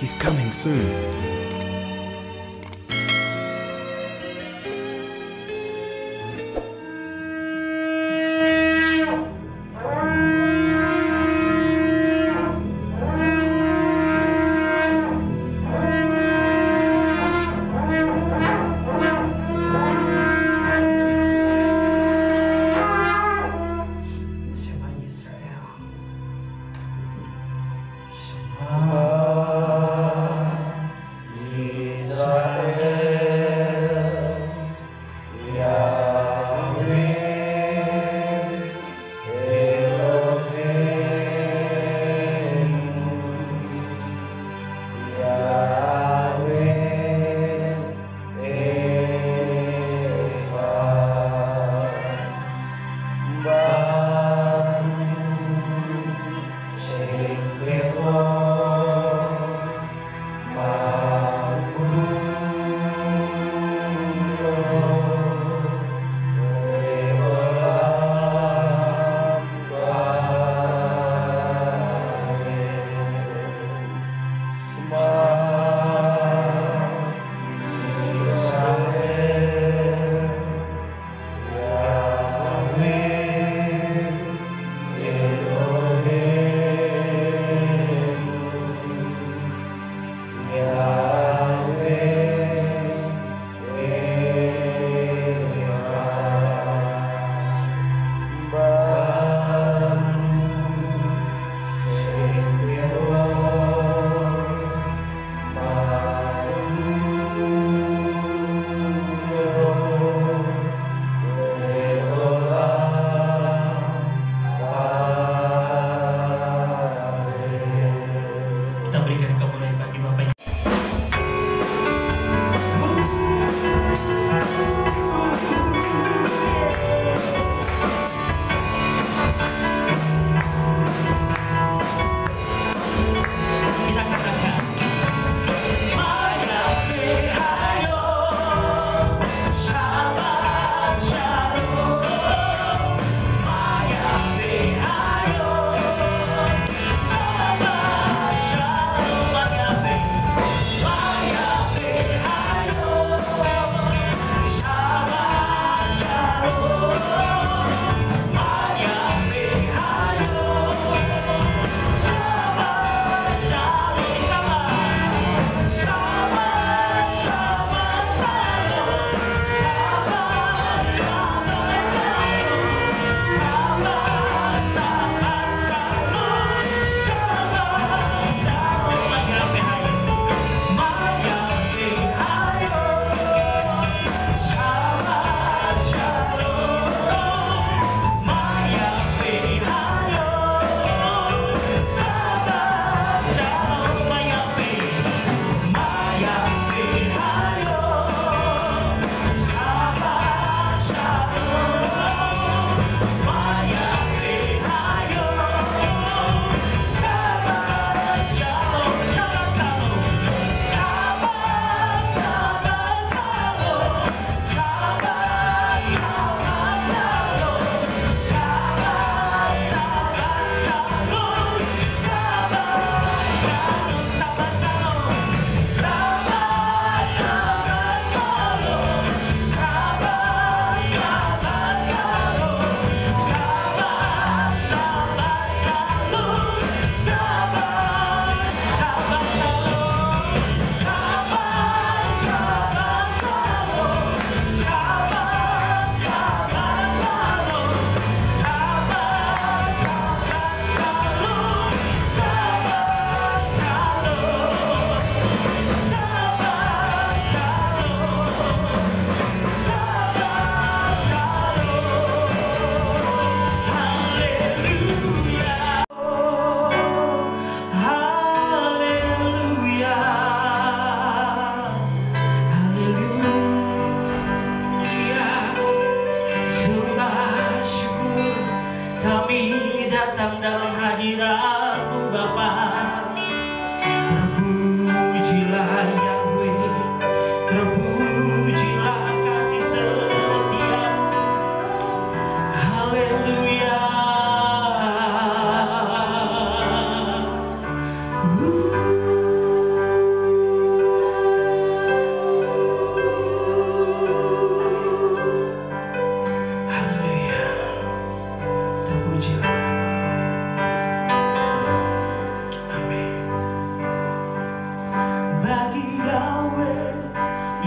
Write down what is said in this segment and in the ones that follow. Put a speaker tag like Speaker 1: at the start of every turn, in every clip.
Speaker 1: He's coming soon.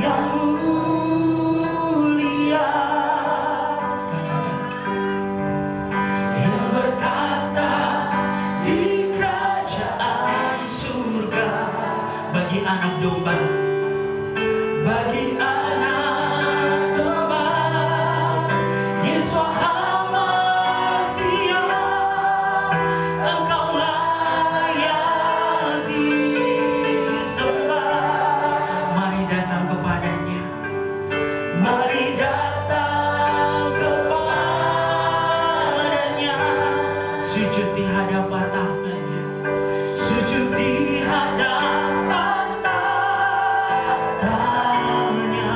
Speaker 1: yang mulia, yang berkata di kerajaan surga bagi anak domba, bagi anak domba. Yesus Masia, Engkau layak disembah. Mari datang kepadanya, mari datang kepadanya, sujud di hadapan tahtanya, sujud di hadapan tahtanya.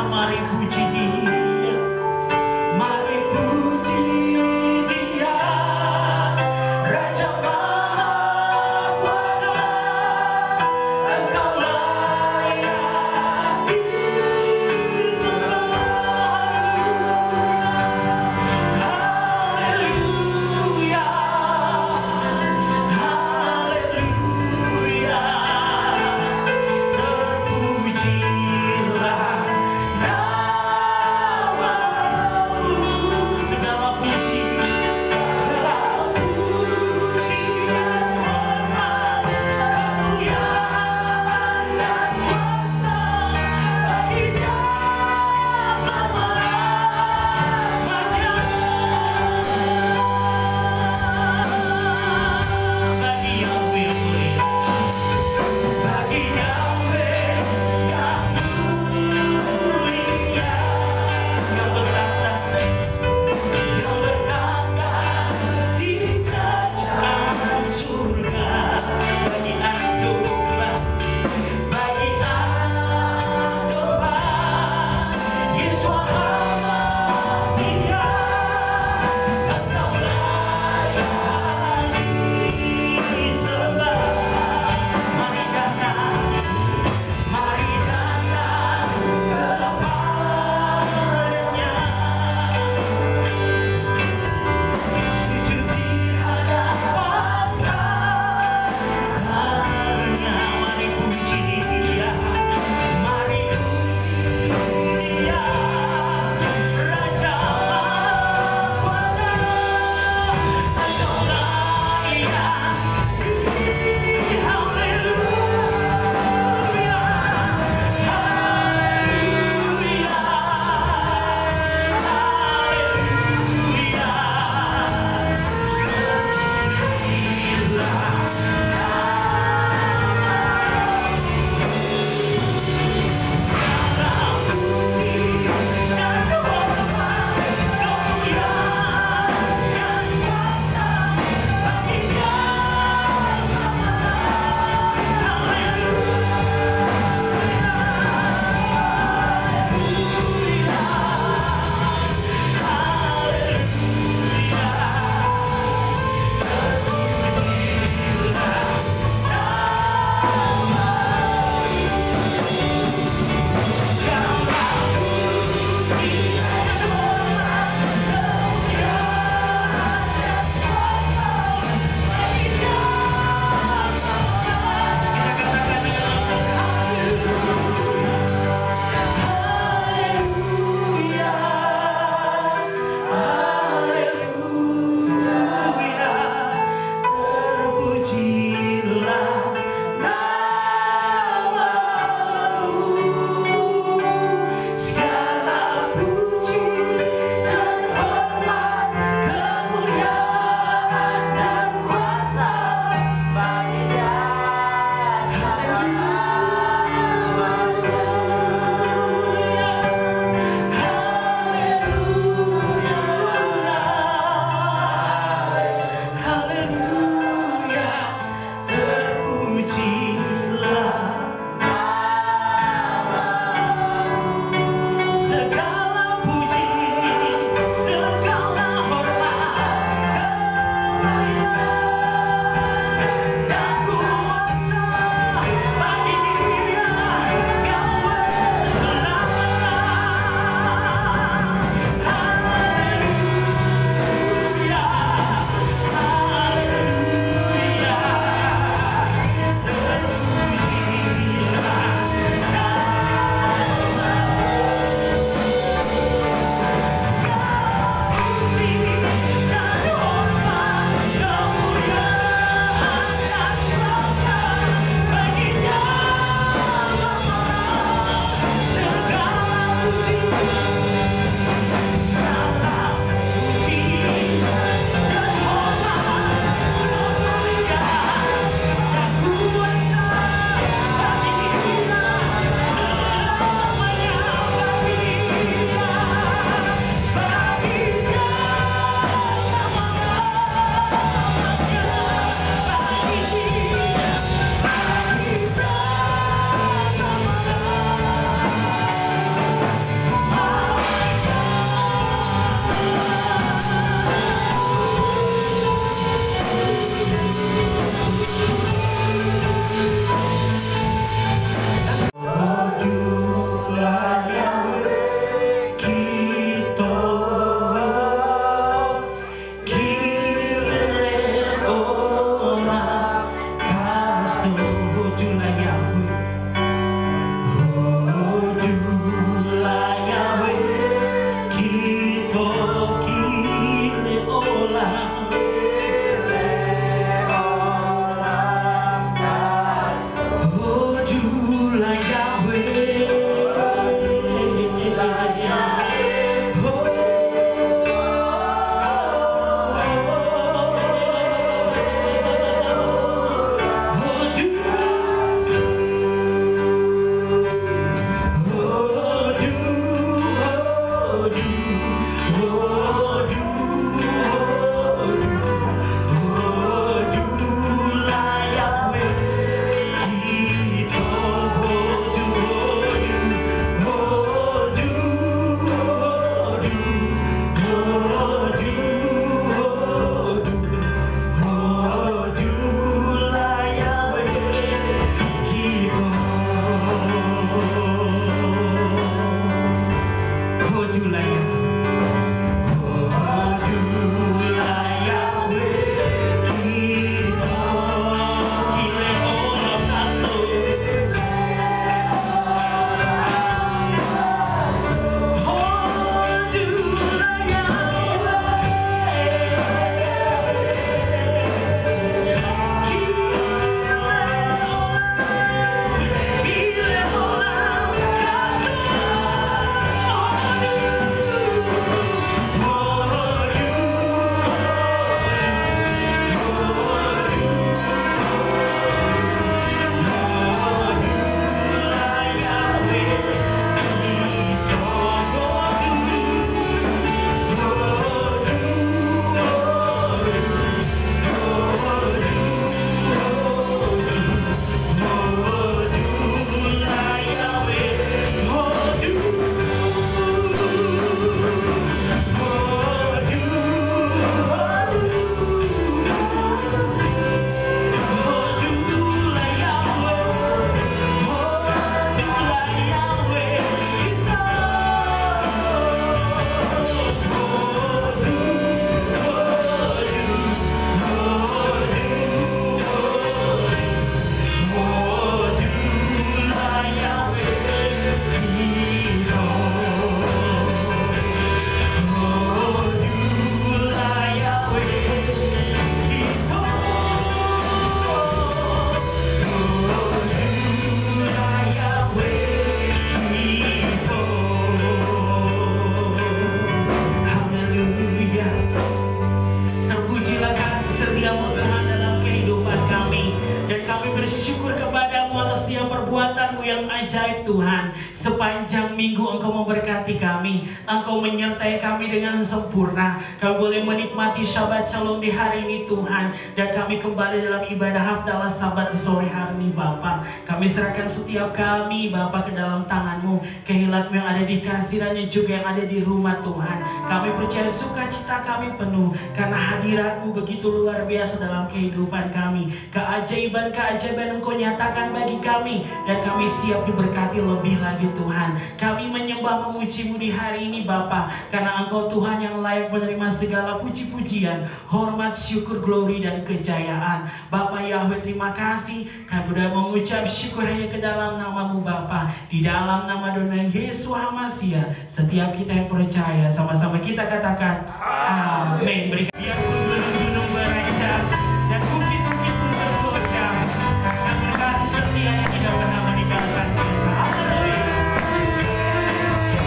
Speaker 1: dengan perbuatan-Mu yang ajaib Tuhan. Sepanjang minggu Engkau memberkati kami, Engkau menyertai kami dengan sempurna. Kami boleh menikmati Shabbat Shalom di hari ini Tuhan, dan kami kembali dalam ibadah Hafdalah Sabat di sore hari ini Bapa. Kami serahkan setiap kami Bapa ke dalam tangan-Mu, kehilat-Mu yang ada di kasirannya juga yang ada di rumah Tuhan. Kami percaya sukacita kami penuh karena hadirat-Mu begitu luar biasa dalam kehidupan kami. Keajaiban-keajaiban Engkau nyatakan bagi kami, dan kami siap diberkati lebih lagi Tuhan. Kami menyembah memuji-Mu di hari ini Bapa, karena Engkau Tuhan yang layak menerima segala puji-pujian, hormat, syukur, glory, dan kejayaan. Bapa Yahweh, terima kasih. Kami sudah mengucap syukur hanya ke dalam nama-Mu Bapa, di dalam nama Tuhan Yesus HaMasiah. Setiap kita yang percaya, sama-sama kita katakan amin. Berikan biarpun gunung-gunung beranjak dan bukit-bukit pun bergoyang, karena kasih setia yang tidak pernah meninggalkan kita. Haleluya.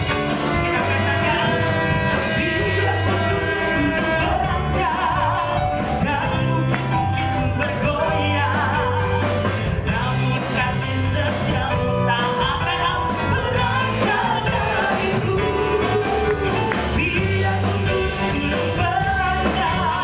Speaker 1: Kita katakan, biarpun gunung beranjak dan bukit-bukit pun bergoyang, namun kasih setiamu tak akan beranjak dariku. Biarpun gunung beranjak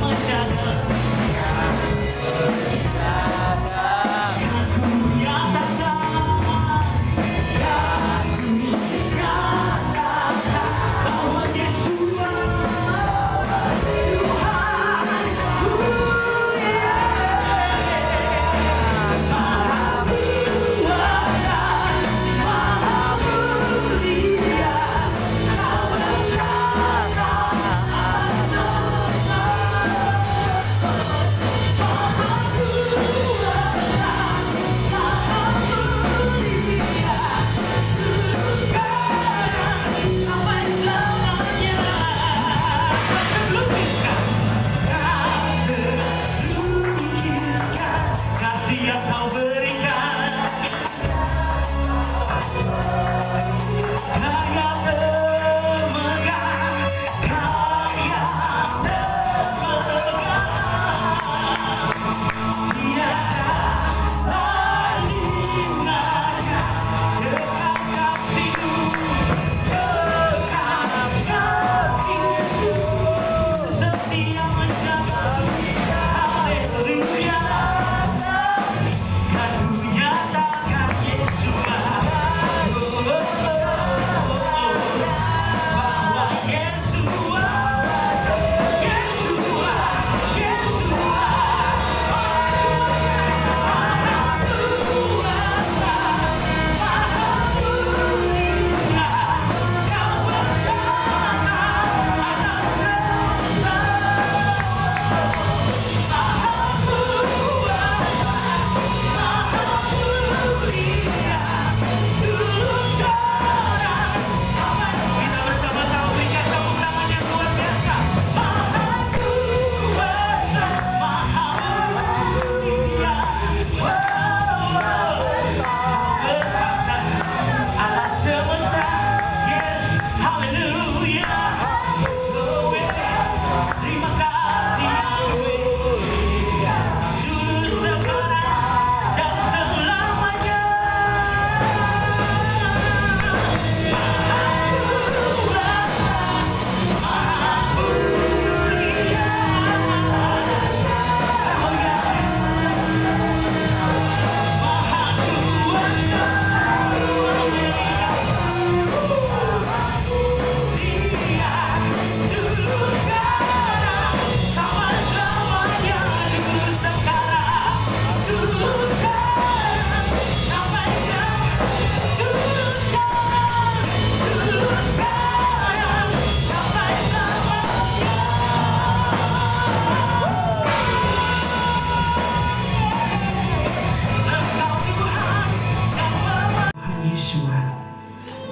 Speaker 1: menjaga. Aku nyatakan, bahwa Yesus yang kau berikan, kaya temegang, kaya temegang, tiada tandingannya, dekat kasih-Mu, dekat kasih-Mu, setia menjaga. Haleluya.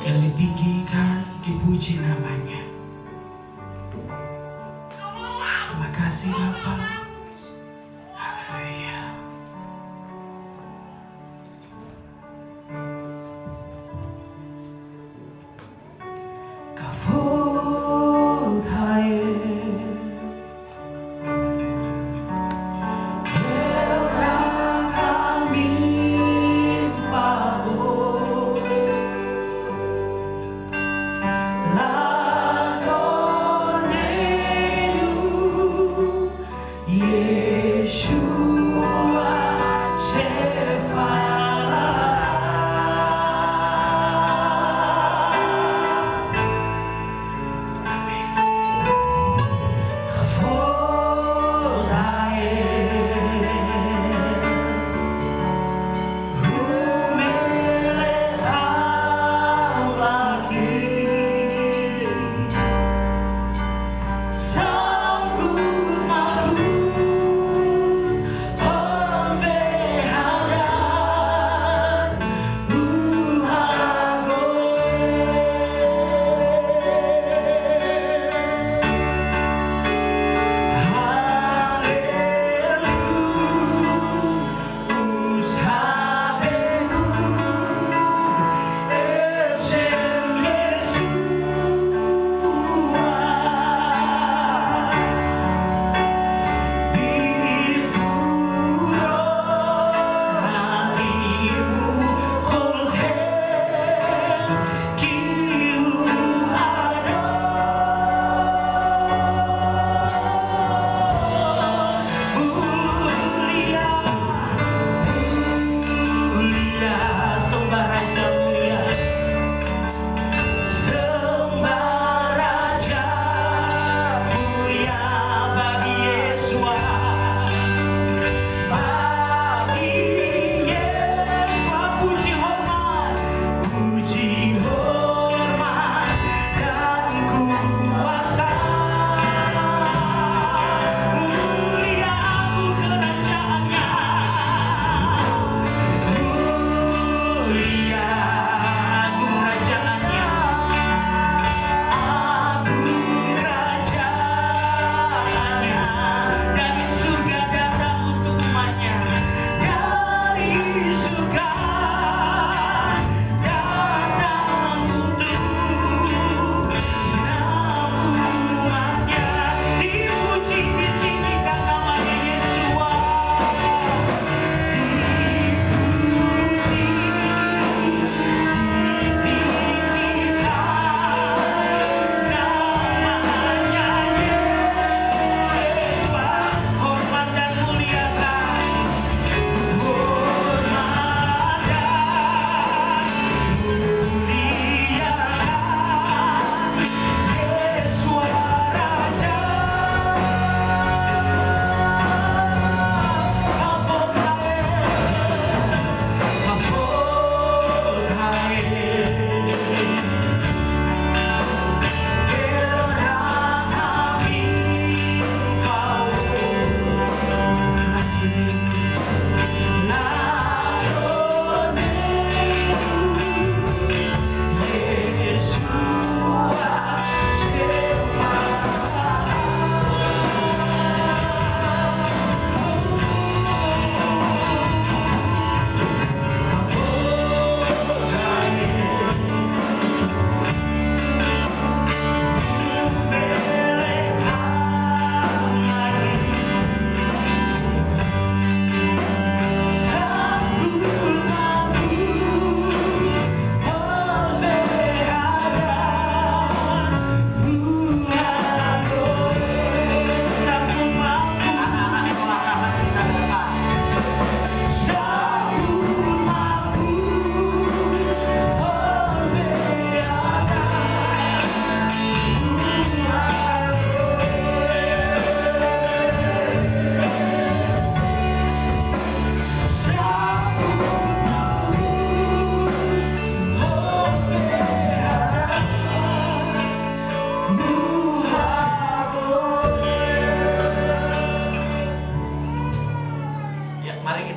Speaker 1: Yang ditinggikan, dipuji namanya. Terima kasih Bapa. Haleluya.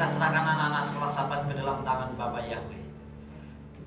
Speaker 2: kita serahkan anak-anak sekolah Sabat ke dalam tangan Bapak Yahweh.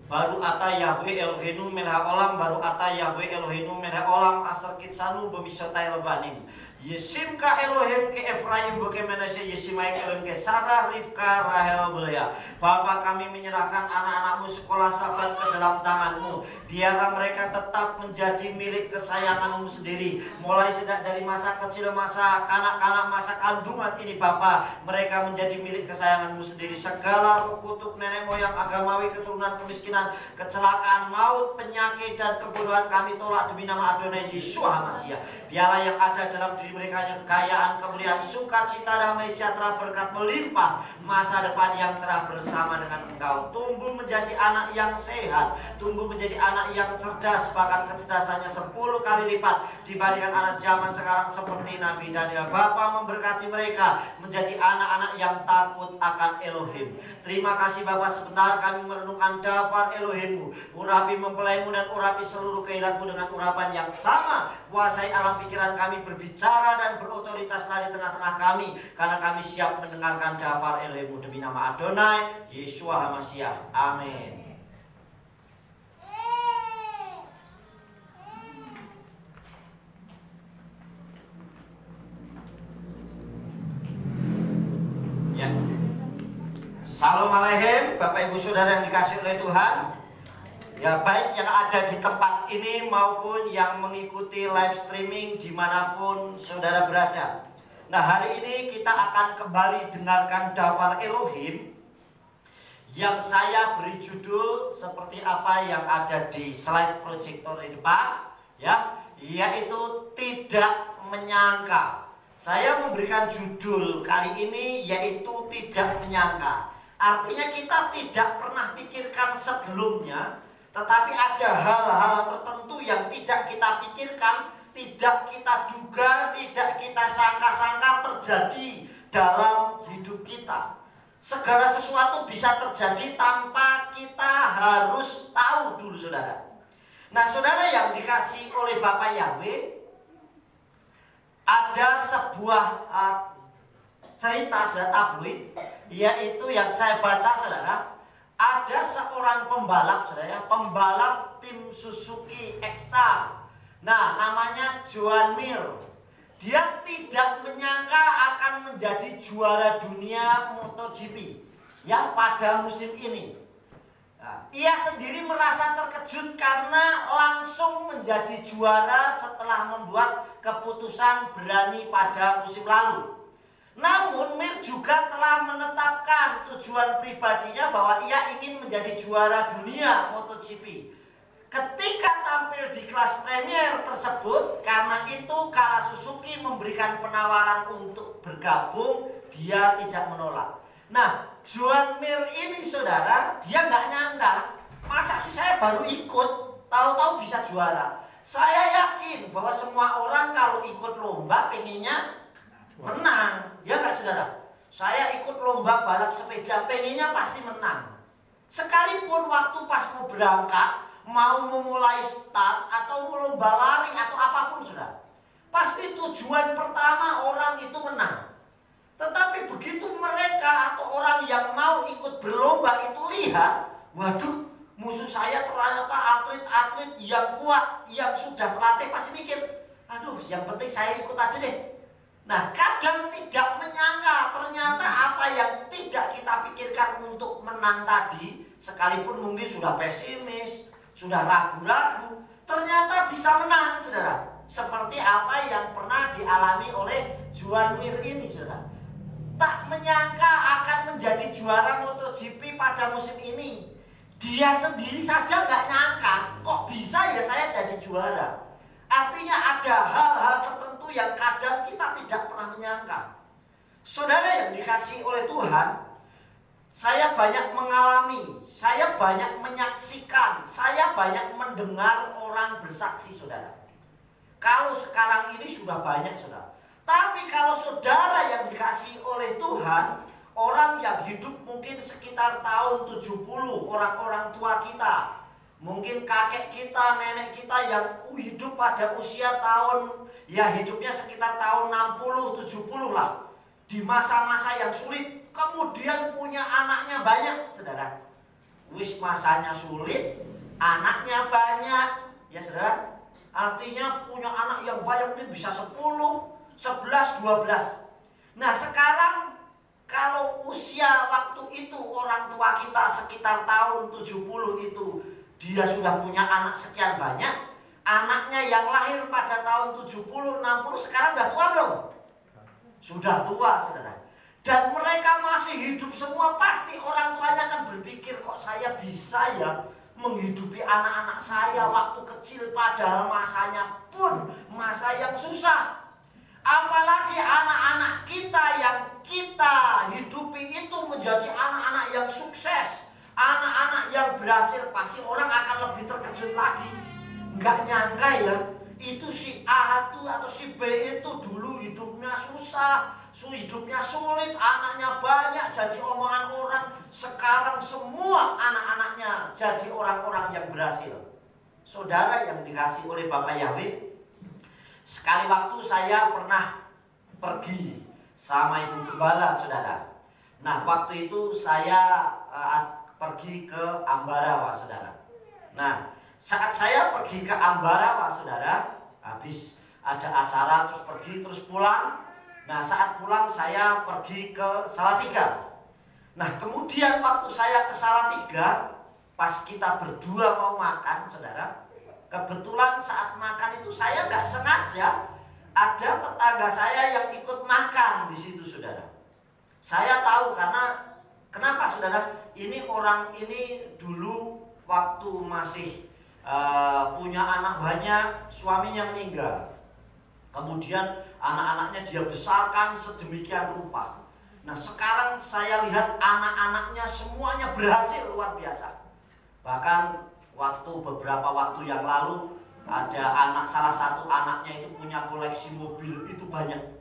Speaker 2: Baru ata Yahweh Elohenu melha olam, baru ata Yahweh Elohenu melha olam, asar kitsanu bemisotai lebanim. Yesimka Elohim ke Efraim buke Manasye, Yesimai Elohim ke Sarah, Rivka, Rahel, Belea. Bapa, kami menyerahkan anak-anakmu sekolah Sabat ke dalam tanganmu. Biarlah mereka tetap menjadi milik kesayanganmu sendiri. Mulai sejak dari masa kecil, masa kanak-kanak, masa kandungan ini Bapa, mereka menjadi milik kesayanganmu sendiri. Segala kutuk nenek moyang agamawi, keturunan kemiskinan, kecelakaan, maut, penyakit, dan kebodohan kami tolak demi nama Adonai Yeshua HaMashiach. Biarlah yang ada dalam diri mereka yang kekayaan, kemuliaan, sukacita, damai, sejahtera, berkat melimpah, masa depan yang cerah bersama dengan Engkau. Tumbuh menjadi anak yang sehat, tumbuh menjadi anak yang cerdas, bahkan kecerdasannya 10 kali lipat dibandingkan anak zaman sekarang seperti Nabi Daniel. Bapa, memberkati mereka menjadi anak-anak yang takut akan Elohim. Terima kasih Bapa, sebentar kami merenungkan daftar Elohimmu. Urapi mempelaimu dan urapi seluruh kehilanganmu dengan urapan yang sama. Kuasai alam pikiran kami, berbicara dan berotoritas di tengah-tengah kami, karena kami siap mendengarkan daftar Elohimmu demi nama Adonai Yeshua HaMashiach. Amin. Ya. Salam aleichem, Bapak Ibu Saudara yang dikasihi oleh Tuhan. Ya, baik yang ada di tempat ini maupun yang mengikuti live streaming dimanapun saudara berada. Nah, hari ini kita akan kembali dengarkan daftar Elohim yang saya beri judul seperti apa yang ada di slide proyektor di depan, ya, yaitu tidak menyangka. Saya memberikan judul kali ini yaitu tidak menyangka. Artinya kita tidak pernah pikirkan sebelumnya, tetapi ada hal-hal tertentu yang tidak kita pikirkan, tidak kita duga, tidak kita sangka-sangka terjadi dalam hidup kita. Segala sesuatu bisa terjadi tanpa kita harus tahu dulu, saudara. Nah, saudara yang dikasihi oleh Bapak Yahweh, ada sebuah cerita, saudara, tabloid, yaitu yang saya baca, saudara. Ada seorang pembalap, saudara, pembalap tim Suzuki X-Star. Nah, namanya Joan Mir. Dia tidak menyangka akan menjadi juara dunia MotoGP, ya, pada musim ini. Nah, ia sendiri merasa terkejut karena langsung menjadi juara setelah membuat keputusan berani pada musim lalu. Namun Mir juga telah menetapkan tujuan pribadinya bahwa ia ingin menjadi juara dunia MotoGP. Ketika tampil di kelas Premier tersebut, karena itu kala Suzuki memberikan penawaran untuk bergabung, dia tidak menolak. Nah, Joan Mir ini, saudara, dia nggak nyangka, masa sih saya baru ikut, tahu-tahu bisa juara. Saya yakin bahwa semua orang kalau ikut lomba pengennya menang, ya nggak, saudara? Saya ikut lomba balap sepeda, pengennya pasti menang. Sekalipun waktu pas mau berangkat, mau memulai start atau lomba lari atau apapun, saudara, pasti tujuan pertama orang itu menang. Tetapi begitu mereka atau orang yang mau ikut berlomba itu lihat, waduh, musuh saya ternyata atlet-atlet yang kuat, yang sudah terlatih, pasti mikir, aduh, yang penting saya ikut aja deh. Nah, kadang tidak menyangka ternyata apa yang tidak kita pikirkan untuk menang tadi, sekalipun mungkin sudah pesimis, sudah ragu-ragu, ternyata bisa menang, saudara. Seperti apa yang pernah dialami oleh Joan Mir ini, saudara. Tak menyangka akan menjadi juara MotoGP pada musim ini. Dia sendiri saja nggak nyangka, kok bisa ya saya jadi juara. Artinya ada hal-hal tertentu yang kadang kita tidak pernah menyangka. Saudara yang dikasihi oleh Tuhan, saya banyak mengalami, saya banyak menyaksikan, saya banyak mendengar orang bersaksi, saudara. Kalau sekarang ini sudah banyak, saudara. Tapi kalau saudara yang dikasihi oleh Tuhan, orang yang hidup mungkin sekitar tahun 70, orang-orang tua kita, mungkin kakek kita, nenek kita yang hidup pada usia tahun, ya hidupnya sekitar tahun 60, 70 lah. di masa-masa yang sulit, kemudian punya anaknya banyak, saudara. Wis masanya sulit, anaknya banyak, ya saudara. Artinya punya anak yang banyak, mungkin bisa 10, 11, 12. Nah sekarang kalau usia waktu itu orang tua kita sekitar tahun 70 itu, dia sudah punya anak sekian banyak. Anaknya yang lahir pada tahun 70, 60 sekarang udah tua belum? Sudah tua, saudara. Dan mereka masih hidup semua, pasti orang tuanya akan berpikir, kok saya bisa ya menghidupi anak-anak saya waktu kecil, padahal masanya pun masa yang susah. Apalagi anak-anak kita yang kita hidupi itu menjadi anak-anak yang sukses, anak-anak yang berhasil, pasti orang akan lebih terkejut lagi. Nggak nyangka ya, itu si A itu atau si B itu dulu hidupnya susah, hidupnya sulit, anaknya banyak jadi omongan orang. Sekarang semua anak-anaknya jadi orang-orang yang berhasil. Saudara yang dikasih oleh Bapak Yahweh, sekali waktu saya pernah pergi sama Ibu Gembala, saudara. Nah waktu itu saya pergi ke Ambarawa, saudara. Nah saat saya pergi ke Ambarawa, saudara, habis ada acara terus pergi terus pulang. Nah saat pulang saya pergi ke Salatiga. Nah kemudian waktu saya ke Salatiga, pas kita berdua mau makan, saudara, kebetulan saat makan itu saya nggak sengaja ada tetangga saya yang ikut makan di situ, saudara. Saya tahu karena kenapa, saudara? Ini orang ini dulu waktu masih punya anak banyak, suaminya meninggal. Kemudian anak-anaknya dia besarkan sedemikian rupa. Nah sekarang saya lihat anak-anaknya semuanya berhasil luar biasa. Bahkan waktu beberapa waktu yang lalu ada salah satu anaknya itu punya koleksi mobil itu banyak.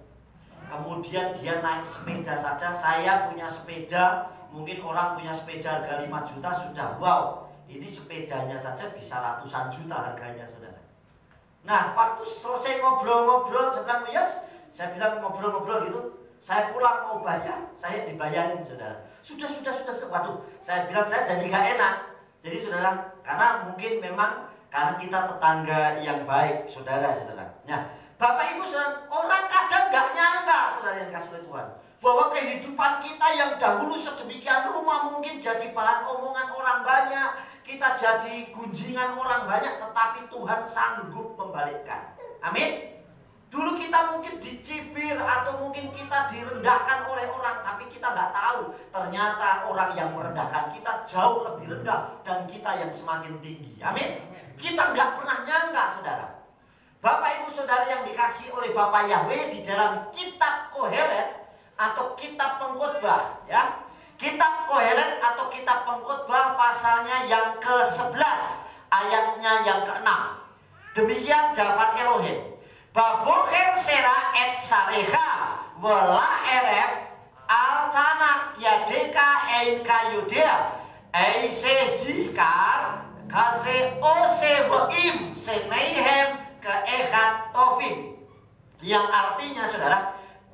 Speaker 2: Kemudian dia naik sepeda saja, saya punya sepeda, mungkin orang punya sepeda harga 5 juta sudah wow. Ini sepedanya saja bisa ratusan juta harganya, saudara. Nah waktu selesai ngobrol-ngobrol, saya bilang yes, saya bilang ngobrol-ngobrol gitu, saya pulang mau bayar, saya dibayarin, saudara. Sudah, waduh, saya bilang saya jadi gak enak. Jadi saudara, karena mungkin memang karena kita tetangga yang baik, saudara. Nah Bapak Ibu saudara, orang kadang gak nyangka, saudara yang kasih Tuhan, bahwa kehidupan kita yang dahulu sedemikian rumah mungkin jadi bahan omongan orang banyak, kita jadi gunjingan orang banyak, tetapi Tuhan sanggup membalikkan. Amin. Dulu kita mungkin dicibir atau mungkin kita direndahkan oleh orang, tapi kita nggak tahu ternyata orang yang merendahkan kita jauh lebih rendah dan kita yang semakin tinggi. Amin. Kita nggak pernah nyangka, saudara. Bapak Ibu saudara yang dikasih oleh Bapak Yahweh, di dalam kitab Kohelet atau kitab Pengkhotbah, ya. Kitab Kohelet atau kitab Pengkhotbah pasalnya yang ke-11, ayatnya yang ke-6. Demikian Davan Elohim. Baboker sera et sareha wala eref al tanak yadeka ein kayudea eise ziskar kase ose voim seneihem ke ehat tofim. Yang artinya, saudara,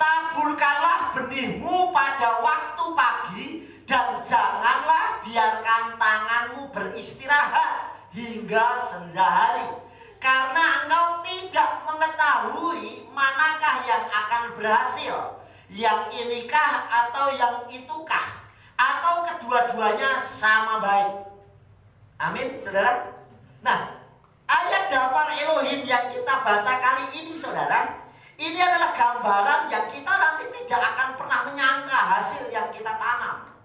Speaker 2: taburkanlah benihmu pada waktu pagi dan janganlah biarkan tanganmu beristirahat hingga senja hari. Karena engkau tidak mengetahui manakah yang akan berhasil, yang inikah atau yang itukah, atau kedua-duanya sama baik. Amin, saudara. Nah, ayat Davan Elohim yang kita baca kali ini, saudara, ini adalah gambaran yang kita nanti tidak akan pernah menyangka hasil yang kita tanam.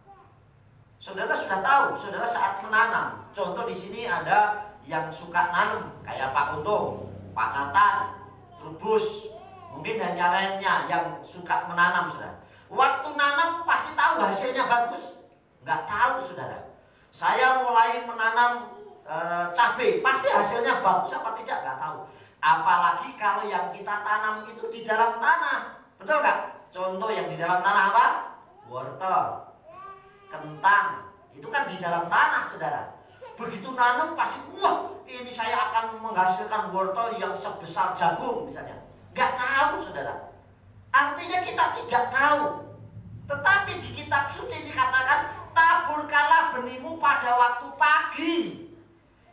Speaker 2: Saudara sudah tahu, saudara saat menanam. Contoh di sini ada yang suka nanam kayak Pak Untung, Pak Nathan, Trubus, mungkin dan yang lainnya yang suka menanam, saudara. Waktu nanam pasti tahu hasilnya bagus? Nggak tahu, saudara. Saya mulai menanam cabai, pasti hasilnya bagus apa tidak? Nggak tahu. Apalagi kalau yang kita tanam itu di dalam tanah, betul nggak? Contoh yang di dalam tanah apa? Wortel, kentang, itu kan di dalam tanah, saudara. Begitu nanam pasti, wah ini saya akan menghasilkan wortel yang sebesar jagung misalnya. Nggak tahu, saudara. Artinya kita tidak tahu. Tetapi di kitab suci dikatakan, taburkanlah benihmu pada waktu pagi,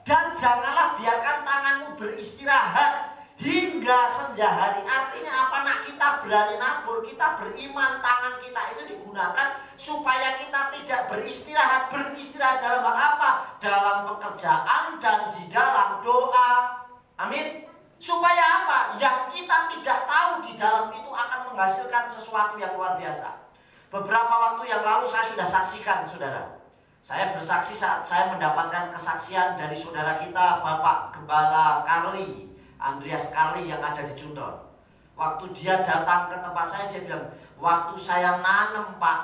Speaker 2: dan janganlah biarkan tanganmu beristirahat hingga senja hari. Artinya apa? Nak, kita berani nabur, kita beriman, tangan kita itu digunakan supaya kita tidak beristirahat. Beristirahat dalam hal apa? Dalam pekerjaan dan di dalam doa. Amin. Supaya apa? Yang kita tidak tahu di dalam itu akan menghasilkan sesuatu yang luar biasa. Beberapa waktu yang lalu saya sudah saksikan, saudara. Saya bersaksi saat saya mendapatkan kesaksian dari saudara kita, Bapak Gembala Karli, Andreas Karli yang ada di Junton. Waktu dia datang ke tempat saya, dia bilang, waktu saya nanam Pak,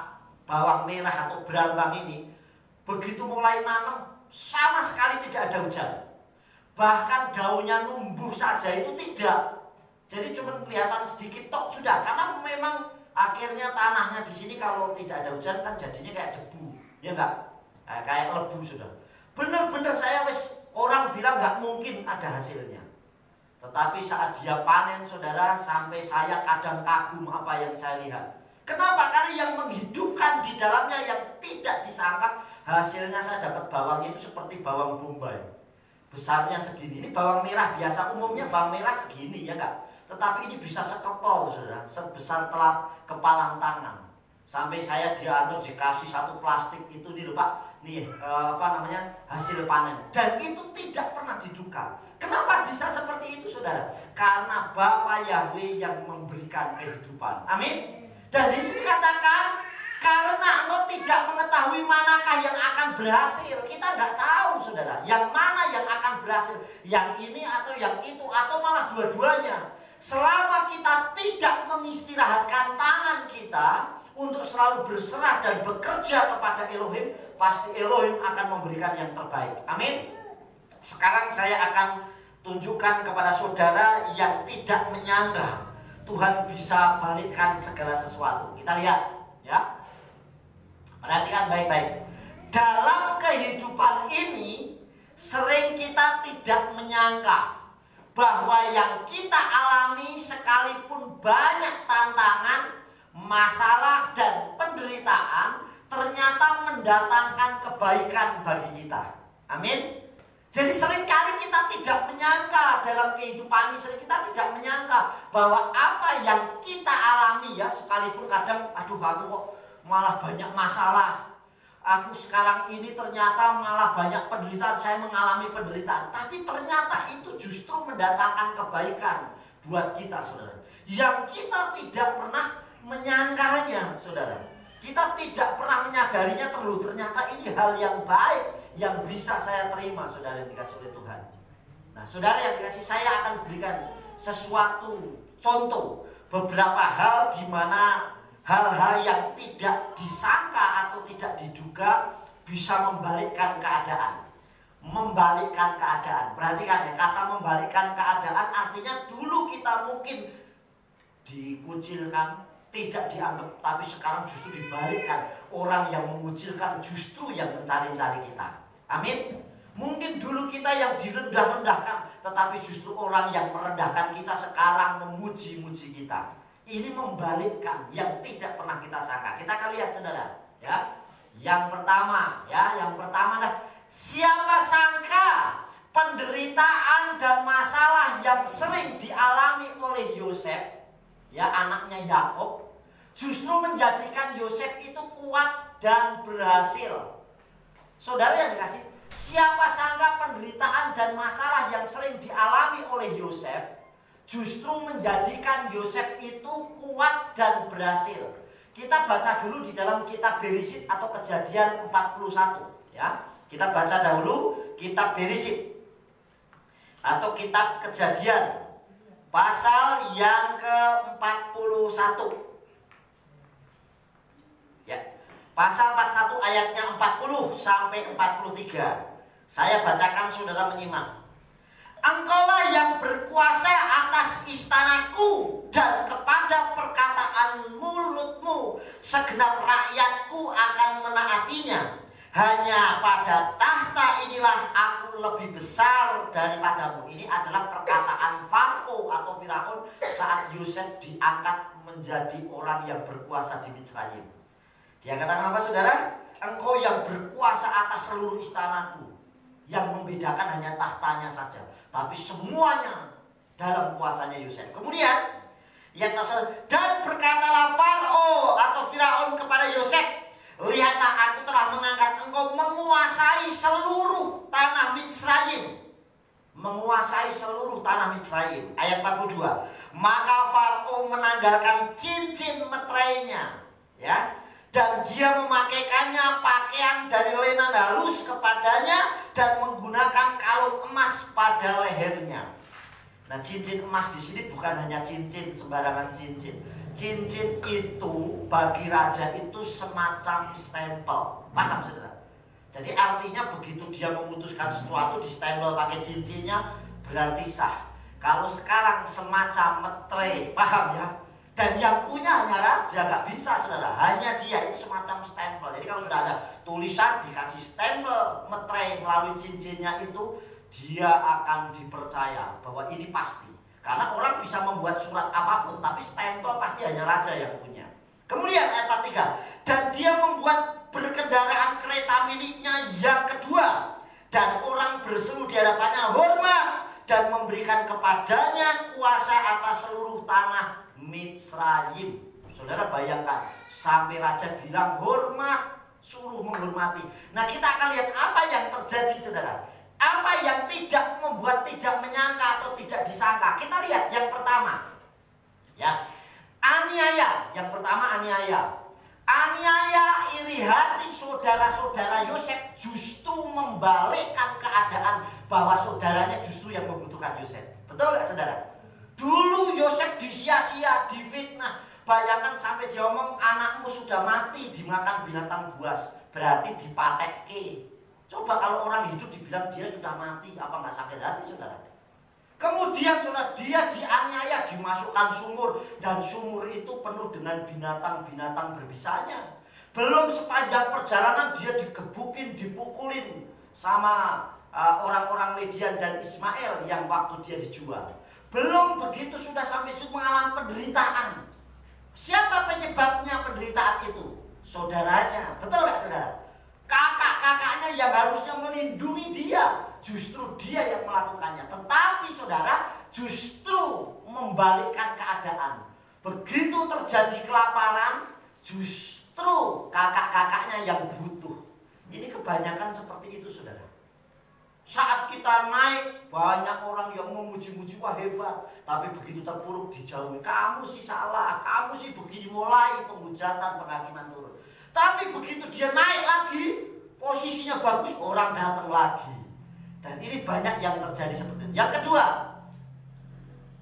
Speaker 2: bawang merah atau berambang ini, begitu mulai nanam, sama sekali tidak ada hujan. Bahkan daunnya numbuh saja itu tidak. Jadi cuma kelihatan sedikit tok sudah, karena memang akhirnya tanahnya di sini kalau tidak ada hujan kan jadinya kayak debu, ya enggak? Kayak lebu sudah. Benar-benar saya orang bilang nggak mungkin ada hasilnya. Tetapi saat dia panen, saudara, sampai saya kadang kagum apa yang saya lihat. Kenapa? Karena yang menghidupkan di dalamnya yang tidak disangka, hasilnya saya dapat bawang itu seperti bawang bombay. Besarnya segini. Ini bawang merah biasa, umumnya bawang merah segini, ya enggak? Tetapi ini bisa sekepal, saudara, sebesar kepalan tangan. Sampai saya diantar dikasih satu plastik itu nih, Pak, nih hasil panen. Dan itu tidak pernah diduga. Kenapa bisa seperti itu, saudara? Karena Bapa Yahweh yang memberikan kehidupan. Amin. Dan di sini katakan, karena engkau tidak mengetahui manakah yang akan berhasil. Kita nggak tahu, saudara, yang mana yang akan berhasil, yang ini atau yang itu, atau malah dua-duanya. Selama kita tidak mengistirahatkan tangan kita untuk selalu berserah dan bekerja kepada Elohim, pasti Elohim akan memberikan yang terbaik. Amin. Sekarang saya akan tunjukkan kepada saudara yang tidak menyangka Tuhan bisa balikkan segala sesuatu. Kita lihat, ya. Perhatikan baik-baik. Dalam kehidupan ini sering kita tidak menyangka bahwa yang kita alami sekalipun banyak tantangan, masalah, dan penderitaan ternyata mendatangkan kebaikan bagi kita. Amin. Jadi seringkali kita tidak menyangka dalam kehidupan ini, sering kita tidak menyangka bahwa apa yang kita alami, ya, sekalipun kadang, aduh, aku kok malah banyak masalah. Aku sekarang ini ternyata malah banyak penderitaan, saya mengalami penderitaan. Tapi ternyata itu justru mendatangkan kebaikan buat kita, saudara. Yang kita tidak pernah menyangkanya, saudara. Kita tidak pernah menyadarinya, ternyata ini hal yang baik yang bisa saya terima, saudara, yang dikasih oleh Tuhan. Nah, saudara yang dikasih, saya akan berikan sesuatu contoh, beberapa hal di mana hal-hal yang tidak disangka atau tidak diduga bisa membalikkan keadaan. Membalikkan keadaan. Perhatikan ya, kata membalikkan keadaan artinya dulu kita mungkin dikucilkan, tidak dianggap, tapi sekarang justru dibalikkan. Orang yang mengucilkan justru yang mencari-cari kita. Amin. Mungkin dulu kita yang direndah-rendahkan, tetapi justru orang yang merendahkan kita sekarang memuji-muji kita. Ini membalikkan yang tidak pernah kita sangka. Kita akan lihat, saudara, ya. Yang pertama adalah siapa sangka penderitaan dan masalah yang sering dialami oleh Yosef, ya, anaknya Yakub, justru menjadikan Yosef itu kuat dan berhasil. Saudara yang dikasih, siapa sangka penderitaan dan masalah yang sering dialami oleh Yosef justru menjadikan Yosef itu kuat dan berhasil. Kita baca dulu di dalam kitab Beresyit atau Kejadian 41, ya. Kita baca dahulu kitab Beresyit atau kitab Kejadian pasal yang ke-41. Ya. Pasal 41 ayatnya 40 sampai 43. Saya bacakan, saudara menyimak. Engkaulah yang berkuasa atas istanaku, dan kepada perkataan mulutmu segenap rakyatku akan menaatinya. Hanya pada tahta inilah aku lebih besar daripadamu. Ini adalah perkataan Farao atau Firaun saat Yosef diangkat menjadi orang yang berkuasa di Misraim. Dia katakan apa saudara? Engkau yang berkuasa atas seluruh istanaku. Yang membedakan hanya tahtanya saja, tapi semuanya dalam kuasanya Yosef. Kemudian dan berkatalah Farao atau Firaun kepada Yosef, lihatlah aku telah mengangkat engkau menguasai seluruh tanah Misraim. Menguasai seluruh tanah Misraim. Ayat 42. Maka Farao menanggalkan cincin meterainya, ya, dan dia memakaikannya pakaian dari lenan halus kepadanya dan menggunakan kalung emas pada lehernya. Nah, cincin emas di sini bukan hanya cincin sembarangan cincin. Cincin itu bagi raja itu semacam stempel. Paham saudara? Jadi artinya begitu dia memutuskan sesuatu di stempel pakai cincinnya berarti sah. Kalau sekarang semacam metre, paham ya? Dan yang punya hanya raja, nggak bisa saudara. Hanya dia itu semacam stempel. Jadi kalau sudah ada tulisan dikasih stempel metre melalui cincinnya itu, dia akan dipercaya bahwa ini pasti. Karena orang bisa membuat surat apapun, tapi stempel pasti hanya raja yang punya. Kemudian ayat 43. Dan dia membuat berkendaraan kereta miliknya yang kedua, dan orang berseru di hadapannya hormat, dan memberikan kepadanya kuasa atas seluruh tanah Misraim. Saudara bayangkan, sampai raja bilang hormat, suruh menghormati. Nah, kita akan lihat apa yang terjadi saudara. Apa yang tidak membuat tidak menyangka atau tidak disangka. Kita lihat yang pertama, ya, aniaya. Yang pertama aniaya. Aniaya iri hati saudara-saudara Yosef justru membalikkan keadaan bahwa saudaranya justru yang membutuhkan Yosef. Betul nggak saudara? Dulu Yosef disia-sia, difitnah. Bayangkan sampai dia ngomong anakmu sudah mati dimakan binatang buas, berarti dipatekke. Coba kalau orang hidup dibilang dia sudah mati, apa nggak sakit hati saudara? Kemudian saudara, dia dianiaya, dimasukkan sumur, dan sumur itu penuh dengan binatang-binatang berbisanya. Belum sepanjang perjalanan dia digebukin, dipukulin sama orang-orang Midian dan Ismail yang waktu dia dijual. Belum begitu sudah sampai mengalami penderitaan. Siapa penyebabnya penderitaan itu? Saudaranya. Betul nggak saudara? Kakak-kakaknya yang harusnya melindungi dia, justru dia yang melakukannya. Tetapi saudara, justru membalikkan keadaan. Begitu terjadi kelaparan, justru kakak-kakaknya yang butuh. Ini kebanyakan seperti itu saudara. Saat kita naik, banyak orang yang memuji-muji, wah hebat. Tapi begitu terpuruk dijauhi, kamu sih salah, kamu sih begini, mulai penghujatan, penghakiman turun. Tapi begitu dia naik lagi, posisinya bagus, orang datang lagi. Dan ini banyak yang terjadi seperti itu. Yang kedua,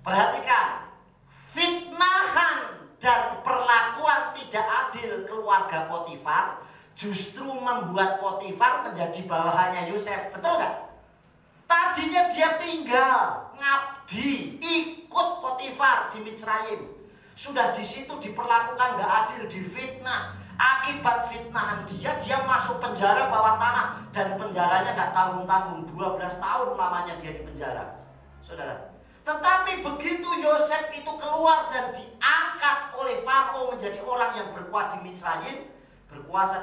Speaker 2: perhatikan, fitnahan dan perlakuan tidak adil keluarga Potifar justru membuat Potifar menjadi bawahannya Yosef. Betul nggak? Tadinya dia tinggal ngabdi, ikut Potifar di Misraim. Sudah di situ diperlakukan nggak adil, difitnah. Akibat fitnahan dia masuk penjara bawah tanah, dan penjaranya nggak tanggung-tanggung, 12 tahun lamanya dia di penjara, saudara. Tetapi begitu Yosef itu keluar dan diangkat oleh Farao menjadi orang yang berkuasa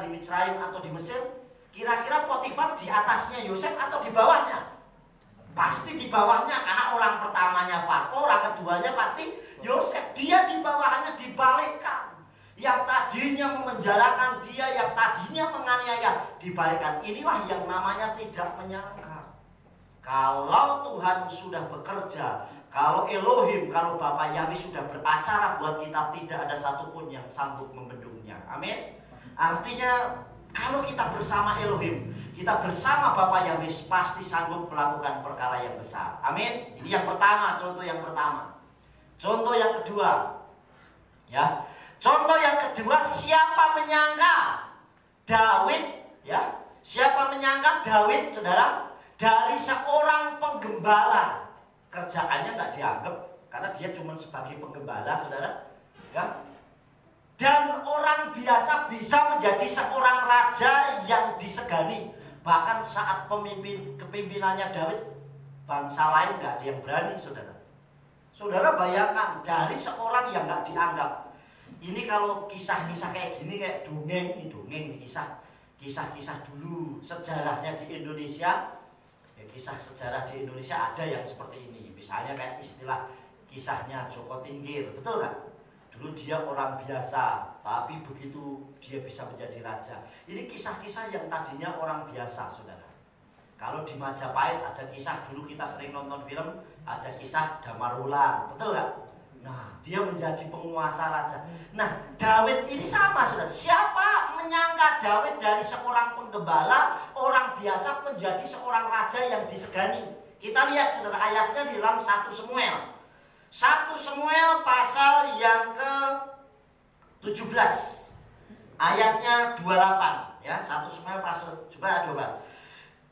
Speaker 2: di Misraim atau di Mesir, kira-kira Potifar di atasnya Yosef atau di bawahnya? Pasti di bawahnya, karena orang pertamanya Farao, orang keduanya pasti Yosef. Dia di bawahnya, dibalikkan. Yang tadinya memenjarakan dia, yang tadinya menganiaya, dibalikkan. Inilah yang namanya tidak menyangka. Kalau Tuhan sudah bekerja, kalau Elohim, kalau Bapa Yahweh sudah beracara buat kita, tidak ada satupun yang sanggup membendungnya. Amin. Artinya kalau kita bersama Elohim, kita bersama Bapa Yahweh, pasti sanggup melakukan perkara yang besar. Amin. Ini yang pertama, contoh yang pertama. Contoh yang kedua, ya. Contoh yang kedua, siapa menyangka Daud, ya? Siapa menyangka Daud, saudara, dari seorang penggembala, kerjaannya nggak dianggap karena dia cuma sebagai penggembala, saudara, ya. Dan orang biasa bisa menjadi seorang raja yang disegani. Bahkan saat kepemimpinannya Daud, bangsa lain nggak ada yang berani, saudara. Saudara bayangkan, dari seorang yang nggak dianggap. Ini kalau kisah-kisah kayak gini, kayak dongeng, ini dongeng, ini kisah-kisah dulu sejarahnya di Indonesia. Ya, kisah sejarah di Indonesia ada yang seperti ini. Misalnya kayak istilah kisahnya Joko Tingkir, betul nggak? Dulu dia orang biasa, tapi begitu dia bisa menjadi raja. Ini kisah-kisah yang tadinya orang biasa, saudara. Kalau di Majapahit ada kisah, dulu kita sering nonton film, ada kisah Damarwulan, betul nggak? Nah, dia menjadi penguasa raja. Nah, Daud ini sama, saudara. Siapa menyangka Daud dari seorang penggembala, orang biasa menjadi seorang raja yang disegani? Kita lihat, saudara, ayatnya di dalam 1 Samuel. 1 Samuel pasal yang ke-17 ayatnya 28 ya. 1 Samuel pasal coba.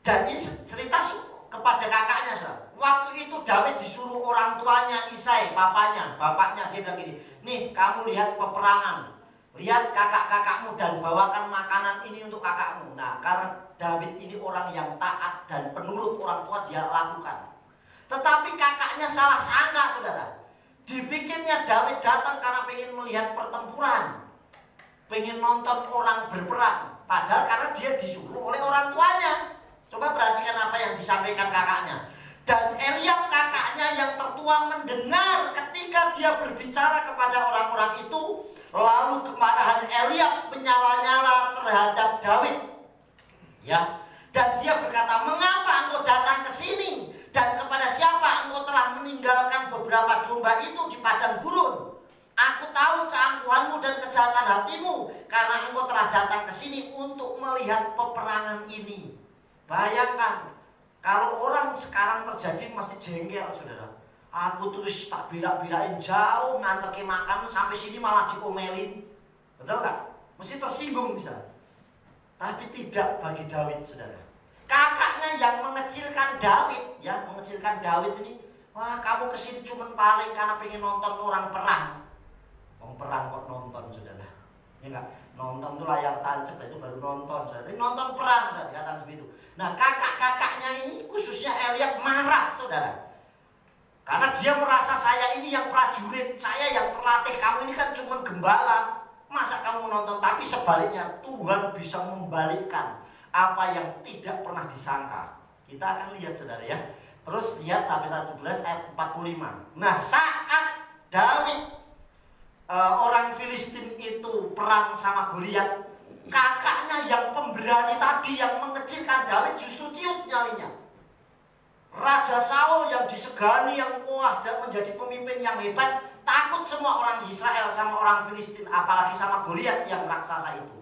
Speaker 2: Dan ini cerita kepada kakaknya, saudara. Waktu itu Daud disuruh orang tuanya Isai, bapaknya, dia bilang gini, nih kamu lihat peperangan, lihat kakak-kakakmu dan bawakan makanan ini untuk kakakmu. Nah, karena Daud ini orang yang taat dan penurut orang tua, dia lakukan. Tetapi kakaknya salah sangka, saudara. Dibikinnya Daud datang karena pengen melihat pertempuran, pengen nonton orang berperang. Padahal karena dia disuruh oleh orang tuanya. Coba perhatikan apa yang disampaikan kakaknya. Dan Eliab kakaknya yang tertua mendengar ketika dia berbicara kepada orang-orang itu. Lalu kemarahan Eliab menyala-nyala terhadap Daud. Ya, dan dia berkata, mengapa engkau datang ke sini? Dan kepada siapa engkau telah meninggalkan beberapa domba itu di padang gurun? Aku tahu keangkuhanmu dan kejahatan hatimu, karena engkau telah datang ke sini untuk melihat peperangan ini. Bayangkan, kalau orang sekarang terjadi mesti jengkel, saudara. Aku terus tak bila-bilain jauh nganter ke makan sampai sini malah diomelin. Betul nggak? Mesti tersinggung bisa. Tapi tidak bagi Daud, saudara. Kakaknya yang mengecilkan Daud, ya, mengecilkan Daud ini. Wah, kamu kesini cuma paling karena pengen nonton orang perang. Orang perang kok nonton, saudara. Ya enggak? Nonton tuh layar tancap, itu baru nonton, saudara. Ini nonton perang, saudara, dikatakan seperti itu. Nah, kakak-kakaknya ini khususnya Eliab marah, saudara. Karena dia merasa saya ini yang prajurit, saya yang terlatih, kamu ini kan cuma gembala. Masa kamu nonton? Tapi sebaliknya Tuhan bisa membalikkan apa yang tidak pernah disangka. Kita akan lihat, saudara, ya. Terus lihat sampai 17 ayat 45. Nah, saat Daud orang Filistin itu perang sama Goliat, kakaknya yang pemberani tadi yang mengecilkan Daud justru ciut nyalinya. Raja Saul yang disegani, yang wah dan menjadi pemimpin yang hebat, takut semua orang Israel sama orang Filistin, apalagi sama Goliat yang raksasa itu.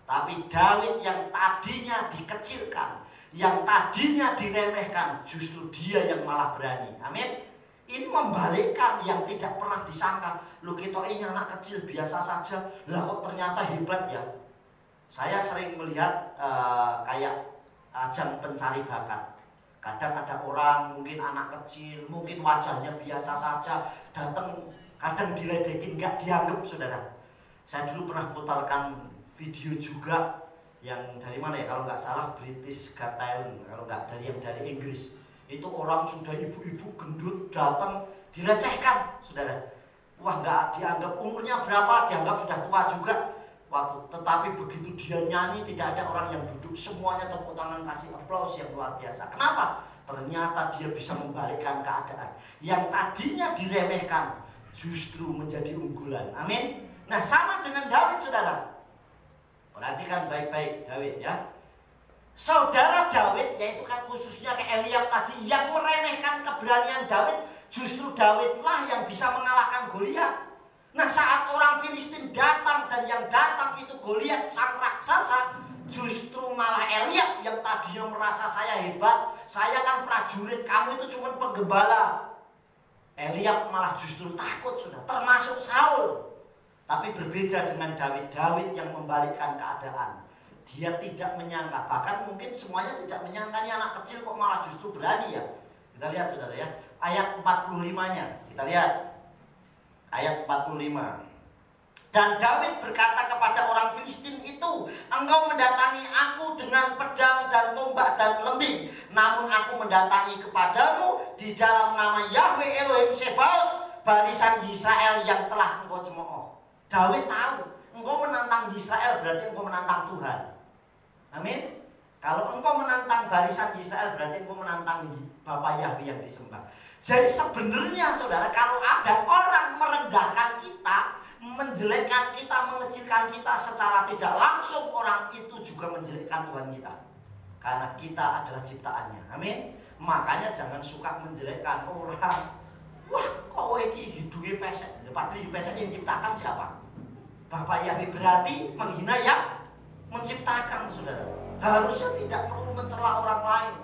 Speaker 2: Tapi Daud yang tadinya dikecilkan, yang tadinya diremehkan, justru dia yang malah berani. Amin. Ini membalikkan yang tidak pernah disangka. Loh, kita ini anak kecil biasa saja, lah kok ternyata hebat ya. Saya sering melihat kayak ajang pencari bakat. Kadang ada orang, mungkin anak kecil, mungkin wajahnya biasa saja, datang, kadang diledekin, nggak dianggap, saudara. Saya dulu pernah putarkan video juga yang dari mana ya, kalau nggak salah British Got Talent, kalau nggak dari Inggris. Itu orang sudah ibu-ibu gendut datang dilecehkan, saudara. Wah, nggak dianggap, umurnya berapa, dianggap sudah tua juga. Tetapi begitu dia nyanyi, tidak ada orang yang duduk, semuanya tepuk tangan, kasih aplaus yang luar biasa. Kenapa? Ternyata dia bisa membalikkan keadaan. Yang tadinya diremehkan justru menjadi unggulan. Amin. Nah, sama dengan Daud, saudara. Perhatikan baik-baik Daud, ya. Saudara Daud, yaitu kan khususnya ke Eliab tadi, yang meremehkan keberanian Daud, justru Daudlah yang bisa mengalahkan Goliat. Nah, saat orang Filistin datang dan yang datang itu Goliat sang raksasa, justru malah Eliab yang tadinya merasa saya hebat, saya kan prajurit, kamu itu cuma penggembala. Eliab malah justru takut, sudah termasuk Saul. Tapi berbeda dengan Daud yang membalikkan keadaan. Dia tidak menyangka, bahkan mungkin semuanya tidak menyangka, ini anak kecil kok malah justru berani ya. Kita lihat, saudara, ya, ayat 45-nya. Kita lihat ayat 45. Dan Daud berkata kepada orang Filistin itu, engkau mendatangi aku dengan pedang dan tombak dan lembing. Namun aku mendatangi kepadamu di dalam nama Yahweh Elohim Sebaot, barisan Israel yang telah engkau cemooh. Daud tahu, engkau menantang Israel berarti engkau menantang Tuhan. Amin. Kalau engkau menantang barisan Israel berarti engkau menantang Bapa Yahweh yang disembah. Jadi sebenarnya saudara, kalau ada orang merendahkan kita, menjelekkan kita, mengecilkan kita secara tidak langsung, orang itu juga menjelekkan Tuhan kita. Karena kita adalah ciptaannya. Amin. Makanya jangan suka menjelekkan orang. Wah, kok ini hidupnya pesek. Padahal pesek yang ciptakan siapa? Bapa Yahweh, berarti menghina yang menciptakan, saudara. Harusnya tidak perlu mencela orang lain.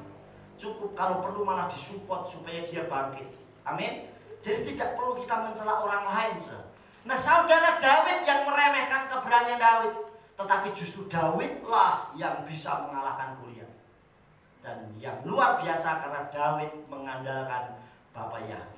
Speaker 2: Cukup kalau perlu malah disupport supaya dia bangkit. Amin. Jadi tidak perlu kita mencela orang lain, saudara. Nah, saudara Daud yang meremehkan keberanian Daud, tetapi justru Daudlah yang bisa mengalahkan Goliat. Dan yang luar biasa karena Daud mengandalkan Bapa Yahweh.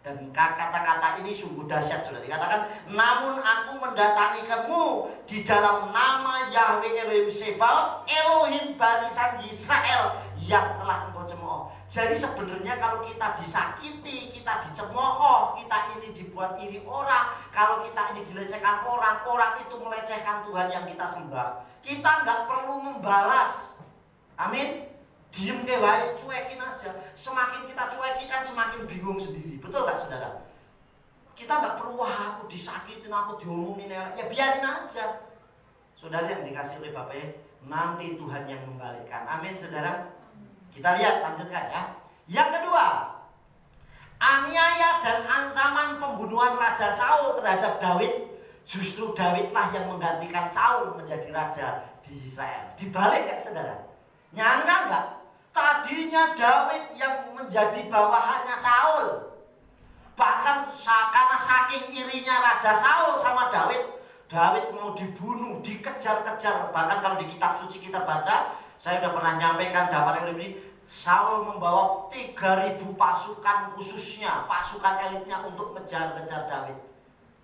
Speaker 2: Dan kata-kata ini sungguh dahsyat, sudah dikatakan, namun aku mendatangi kamu di dalam nama Yahweh Elohim Sebaot, Elohim barisan Israel yang telah engkau cemooh. Jadi sebenarnya kalau kita disakiti, kita dicemooh, kita ini dibuat iri orang, kalau kita ini dilecehkan orang, orang itu melecehkan Tuhan yang kita sembah. Kita nggak perlu membalas. Amin. Diem ke wae, cuekin aja. Semakin kita cuekin kan semakin bingung sendiri. Betul gak saudara? Kita gak perlu, wah aku disakitin, aku diomongin, ya biarin aja. Saudara yang dikasih oleh Bapak, nanti Tuhan yang membalikkan. Amin saudara. Kita lihat, lanjutkan ya. Yang kedua, aniaya dan ancaman pembunuhan Raja Saul terhadap Daud. Justru Daudlah yang menggantikan Saul menjadi raja di Israel. Dibalik gak saudara? Nyangka gak? Tadinya Daud yang menjadi bawahannya Saul. Bahkan karena saking irinya Raja Saul sama Daud, Daud mau dibunuh, dikejar-kejar. Bahkan kalau di kitab suci kita baca, saya sudah pernah nyampaikan daftar ini, Saul membawa 3.000 pasukan khususnya, pasukan elitnya untuk ngejar-ngejar Daud.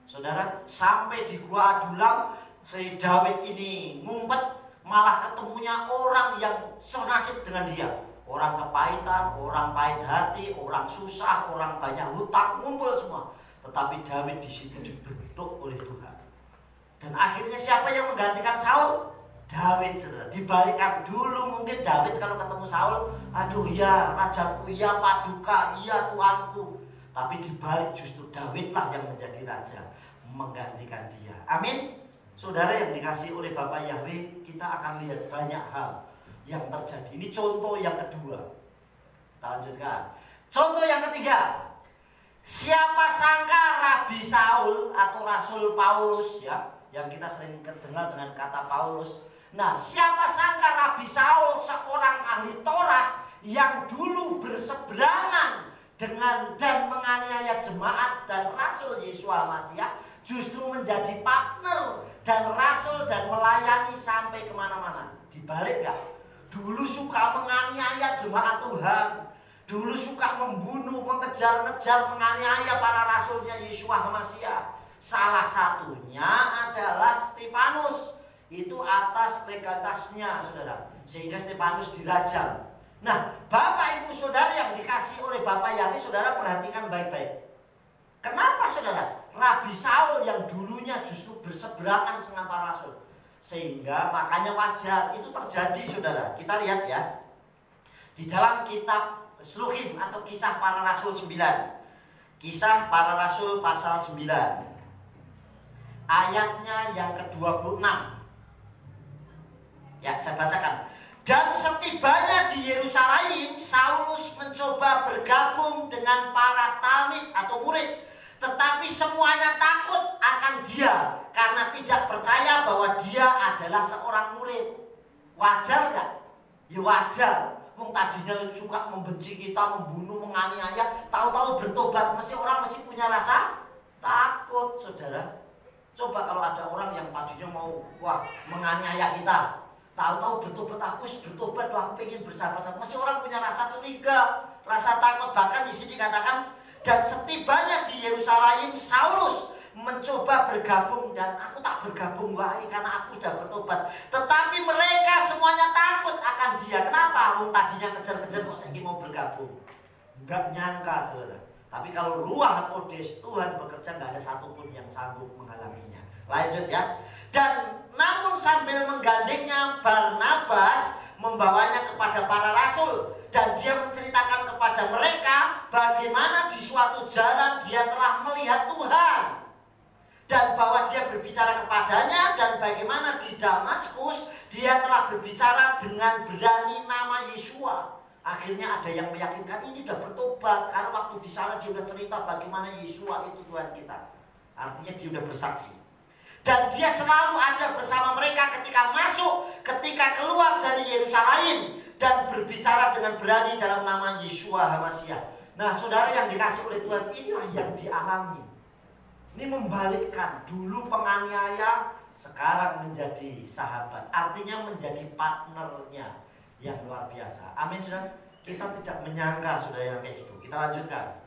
Speaker 2: Saudara, sampai di Gua Adulam, si Daud ini ngumpet, malah ketemunya orang yang senasib dengan dia. Orang kepahitan, orang pahit hati, orang susah, orang banyak hutang, ngumpul semua. Tetapi Daud di situ dibentuk oleh Tuhan. Dan akhirnya siapa yang menggantikan Saul? Daud, saudara. Dibalikan dulu mungkin Daud kalau ketemu Saul, aduh ya rajaku, ya paduka, ya Tuanku. Tapi dibalik justru Daudlah yang menjadi raja, menggantikan dia. Amin. Saudara yang dikasih oleh Bapa Yahweh, kita akan lihat banyak hal yang terjadi. Ini contoh yang kedua. Kita lanjutkan. Contoh yang ketiga. Siapa sangka Rabi Saul atau Rasul Paulus, ya, yang kita sering dengar dengan kata Paulus. Nah, siapa sangka Rabi Saul, seorang ahli Torah yang dulu berseberangan dengan dan menganiaya jemaat dan Rasul Yeshua Masiah, justru menjadi partner dan rasul dan melayani sampai kemana-mana. Dibalik gak? Dulu suka menganiaya jemaat Tuhan, dulu suka membunuh, mengejar-ngejar, menganiaya para rasulnya Yeshua Masiah. Salah satunya adalah Stefanus. Itu atas legalitasnya, saudara, sehingga Stefanus dirajam. Nah, Bapak Ibu Saudara yang dikasih oleh Bapak Yahweh, saudara perhatikan baik-baik. Kenapa saudara? Rabi Saul yang dulunya justru berseberangan dengan para rasul. Sehingga makanya wajar itu terjadi, saudara. Kita lihat ya. Di dalam kitab Sluhim atau Kisah Para Rasul 9. Kisah Para Rasul pasal 9. Ayatnya yang ke-26. Ya, saya bacakan. Dan setibanya di Yerusalem, Saulus mencoba bergabung dengan para talmid atau murid. Tetapi semuanya takut akan dia karena tidak percaya bahwa dia adalah seorang murid. Wajar gak? Ya wajar. Wong tadinya suka membenci kita, membunuh, menganiaya, tahu-tahu bertobat, orang mesti punya rasa takut, saudara. Coba kalau ada orang yang tadinya mau menganiaya kita, tahu-tahu bertobat, aku bertobat, aku pengen bersahabat, mesti orang punya rasa curiga, rasa takut. Bahkan di sini katakan, dan setibanya di Yerusalem, Saulus mencoba bergabung, dan aku tak bergabung karena aku sudah bertobat. Tetapi mereka semuanya takut Harun tadinya kejar-kejar kok saya mau bergabung. Nggak nyangka saudara. Tapi kalau Ruach Kodes Tuhan bekerja, nggak ada satupun yang sanggup menghalanginya. Lanjut ya. Dan namun sambil menggandengnya, Barnabas membawanya kepada para rasul, dan dia menceritakan kepada mereka bagaimana di suatu jalan dia telah melihat Tuhan, dan bahwa dia berbicara kepadanya, dan bagaimana di Damaskus dia telah berbicara dengan berani nama Yesua. Akhirnya ada yang meyakinkan ini sudah bertobat, karena waktu di sana dia sudah cerita bagaimana Yesua itu Tuhan kita. Artinya dia sudah bersaksi. Dan dia selalu ada bersama mereka ketika masuk, ketika keluar dari Yerusalem, dan berbicara dengan berani dalam nama Yesua HaMasyiah. Nah saudara yang dikasih oleh Tuhan, inilah yang dialami. Ini membalikkan, dulu penganiaya, sekarang menjadi sahabat. Artinya menjadi partnernya yang luar biasa. Amin saudara. Kita tidak menyangka saudara yang kayak itu. Kita lanjutkan.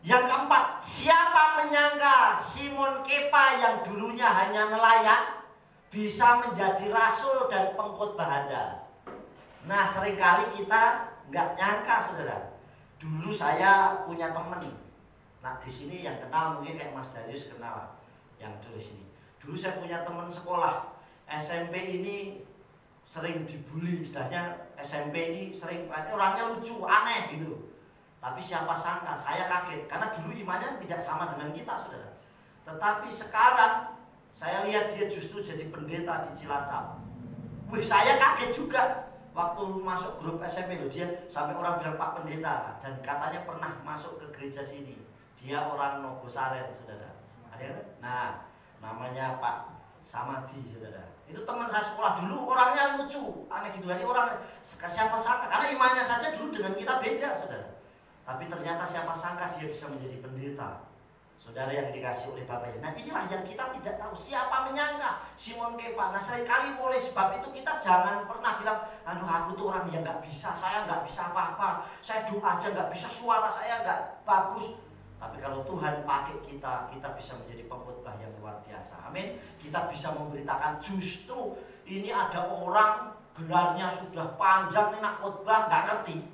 Speaker 2: Yang keempat, siapa menyangka Simon Kepa yang dulunya hanya nelayan bisa menjadi rasul dan pengkhotbah handal. Nah seringkali kita nggak nyangka saudara. Dulu saya punya teman. Nah di sini yang kenal mungkin kayak Mas Darius kenal yang tulis ini. Dulu saya punya teman sekolah SMP ini sering dibully, istilahnya SMP ini sering orangnya lucu, aneh gitu. Tapi siapa sangka, saya kaget. Karena dulu imannya tidak sama dengan kita, saudara. Tetapi sekarang, saya lihat dia justru jadi pendeta di Cilacap. Wih, saya kaget juga. Waktu masuk grup SMP loh, dia sampai orang bilang Pak Pendeta. Dan katanya pernah masuk ke gereja sini. Dia orang Nogosaren, saudara. Ada kan? Nah, namanya Pak Samadi, saudara. Itu teman saya sekolah dulu, orangnya lucu. Aneh gitu, ini orang siapa sangka. Karena imannya saja dulu dengan kita beda, saudara. Tapi ternyata siapa sangka dia bisa menjadi pendeta. Saudara yang dikasih oleh Bapak. Nah inilah yang kita tidak tahu. Siapa menyangka Simon Kepa. Nah seringkali oleh sebab itu kita jangan pernah bilang, aduh aku tuh orang yang nggak bisa, saya nggak bisa apa-apa, saya doa aja nggak bisa, suara saya nggak bagus. Tapi kalau Tuhan pakai kita, kita bisa menjadi pengkhotbah yang luar biasa. Amin. Kita bisa memberitakan justru ini ada orang gelarnya sudah panjang, ini nak khotbah nggak ngerti.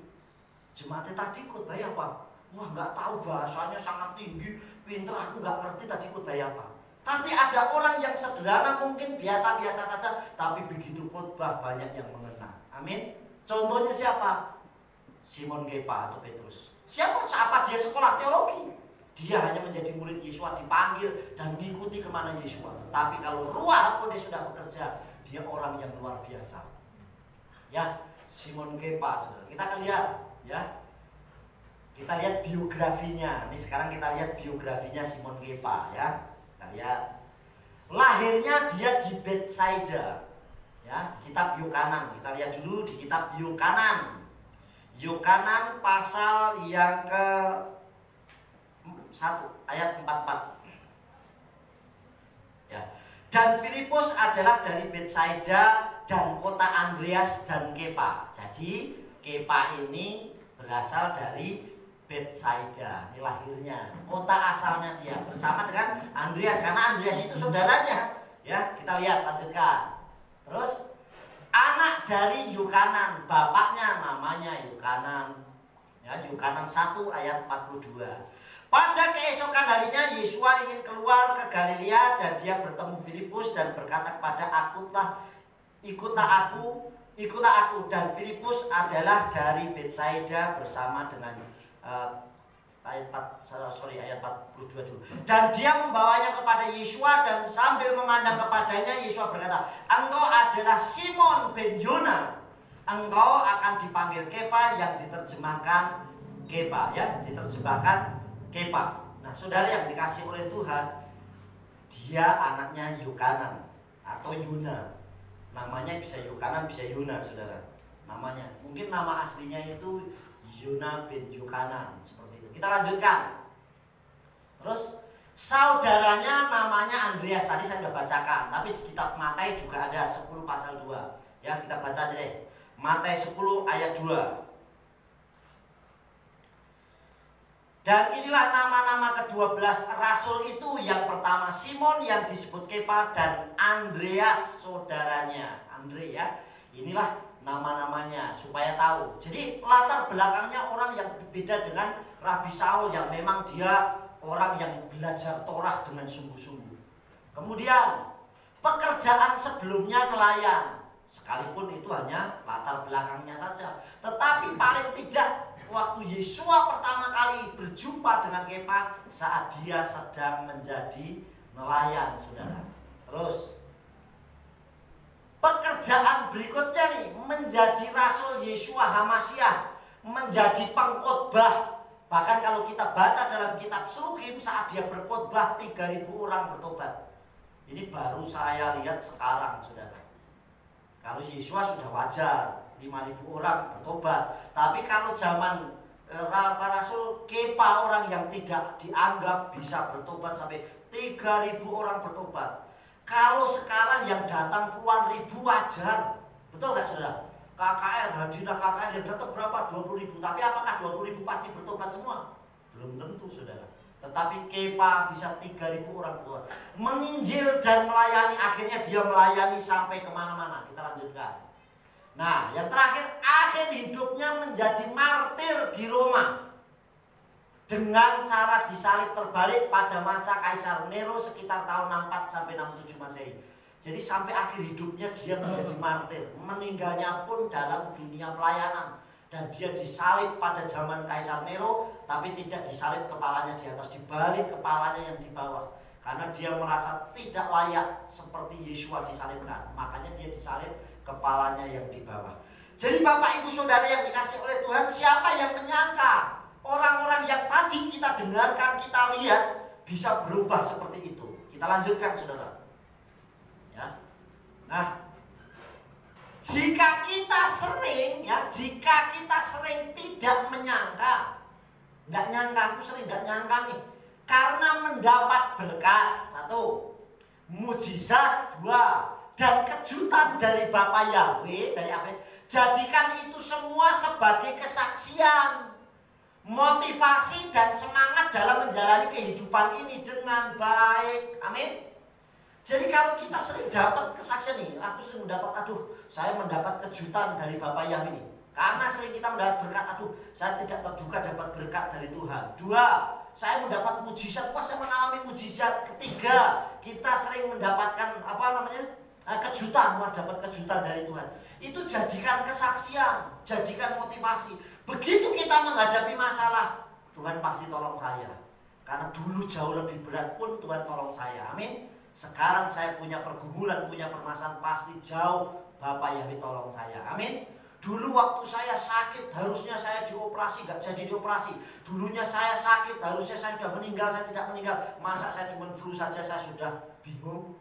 Speaker 2: Jemaatnya tadi khotbah apa? Wah nggak tahu, bahasanya sangat tinggi, pinter, aku nggak ngerti tadi khotbah apa. Tapi ada orang yang sederhana mungkin biasa-biasa saja, tapi begitu khotbah banyak yang mengena. Amin. Contohnya siapa? Simon Kepa atau Petrus. Siapa dia sekolah teologi? Dia hanya menjadi murid Yesua, dipanggil dan mengikuti kemana Yesua. Tapi kalau Ruach Kodes sudah bekerja, dia orang yang luar biasa. Ya, Simon Kepa, saudara. Kita akan lihat. Ya, kita lihat biografinya. Ini sekarang kita lihat biografinya Simon Kepa ya. Kita lihat lahirnya dia di Bethsaida ya, di kitab Yohanan. Kita lihat dulu di kitab Yohanan. Yohanan pasal yang ke 1 ayat 44 ya. Dan Filipus adalah dari Bethsaida dan kota Andreas dan Kepa. Jadi Kepa ini berasal dari Bethsaida, ini lahirnya, kota asalnya dia bersama dengan Andreas, karena Andreas itu saudaranya. Ya, kita lihat lanjutkan. Terus anak dari Yohanan, bapaknya namanya Yohanan. Ya, Yohanan 1 ayat 42. Pada keesokan harinya Yesua ingin keluar ke Galilea dan dia bertemu Filipus dan berkata kepada ikutlah aku, dan Filipus adalah dari Bethsaida bersama dengan ayat 42 dulu. Dan dia membawanya kepada Yesua dan sambil memandang kepadanya Yesua berkata, engkau adalah Simon bin Yona, engkau akan dipanggil Kefa yang diterjemahkan Kepa ya, diterjemahkan Kepa. Nah saudara yang dikasih oleh Tuhan, dia anaknya Yohanan atau Yuna. Namanya bisa Yohanan, bisa Yuna, saudara. Namanya, mungkin nama aslinya itu Yuna bin Yohanan, seperti itu. Kita lanjutkan. Terus saudaranya namanya Andreas. Tadi saya sudah bacakan, tapi di kitab Matius juga ada 10 pasal 2. Ya, kita baca aja deh. Matius 10 ayat 2. Dan inilah nama-nama ke-12 rasul itu. Yang pertama Simon yang disebut Kepa dan Andreas saudaranya. Andre ya. Inilah nama-namanya supaya tahu. Jadi latar belakangnya orang yang berbeda dengan Rabi Saul yang memang dia orang yang belajar Torah dengan sungguh-sungguh. Kemudian pekerjaan sebelumnya nelayan. Sekalipun itu hanya latar belakangnya saja. Tetapi paling tidak waktu Yesua pertama kali berjumpa dengan Kepa saat dia sedang menjadi nelayan, saudara. Terus pekerjaan berikutnya nih, menjadi rasul Yesua Hamasyah, menjadi pengkhotbah. Bahkan kalau kita baca dalam kitab Shluchim saat dia berkhotbah 3.000 orang bertobat. Ini baru saya lihat sekarang, saudara. Kalau Yesua sudah wajar 5.000 orang bertobat. Tapi kalau zaman Rasul Kepa, orang yang tidak dianggap bisa bertobat sampai 3.000 orang bertobat. Kalau sekarang yang datang puluhan ribu wajar. Betul nggak, saudara? KKR, hadiah KKR yang datang berapa? 20.000. Tapi apakah 20.000 pasti bertobat semua? Belum tentu, saudara. Tetapi Kepa bisa 3.000 orang bertobat. Menginjil dan melayani, akhirnya dia melayani sampai kemana-mana. Kita lanjutkan. Nah, yang terakhir, akhir hidupnya menjadi martir di Roma dengan cara disalib terbalik pada masa Kaisar Nero sekitar tahun 64 sampai 67 Masehi. Jadi sampai akhir hidupnya dia menjadi martir. Meninggalnya pun dalam dunia pelayanan. Dan dia disalib pada zaman Kaisar Nero, tapi tidak disalib kepalanya di atas, dibalik kepalanya yang di bawah. Karena dia merasa tidak layak seperti Yesua disalibkan. Makanya dia disalib kepalanya yang di bawah. Jadi Bapak Ibu Saudara yang dikasih oleh Tuhan, siapa yang menyangka orang-orang yang tadi kita dengarkan, kita lihat bisa berubah seperti itu. Kita lanjutkan, saudara. Ya. Nah, jika kita sering tidak menyangka, nggak nyangka, aku sering nggak nyangka nih, karena mendapat berkat, 1, mujizat, 2, dan kejutan dari Bapa Yahweh, dari apa? Jadikan itu semua sebagai kesaksian, motivasi dan semangat dalam menjalani kehidupan ini dengan baik. Amin. Jadi kalau kita sering dapat kesaksian nih, aku sering mendapat, saya mendapat kejutan dari Bapa Yahweh ini. Karena sering kita mendapat berkat, saya tidak terduga dapat berkat dari Tuhan. 2, saya mendapat mujizat, saya mengalami mujizat. 3, kita sering mendapatkan kejutan, dapat kejutan dari Tuhan. Itu jadikan kesaksian, jadikan motivasi. Begitu kita menghadapi masalah, Tuhan pasti tolong saya. Karena dulu jauh lebih berat pun Tuhan tolong saya. Amin. Sekarang saya punya pergumulan, punya permasalahan, pasti jauh Bapak Yahweh tolong saya. Amin. Dulu waktu saya sakit, harusnya saya dioperasi, gak jadi dioperasi. Dulunya saya sakit, harusnya saya sudah meninggal, saya tidak meninggal. Masa saya cuma flu saja, saya sudah bingung.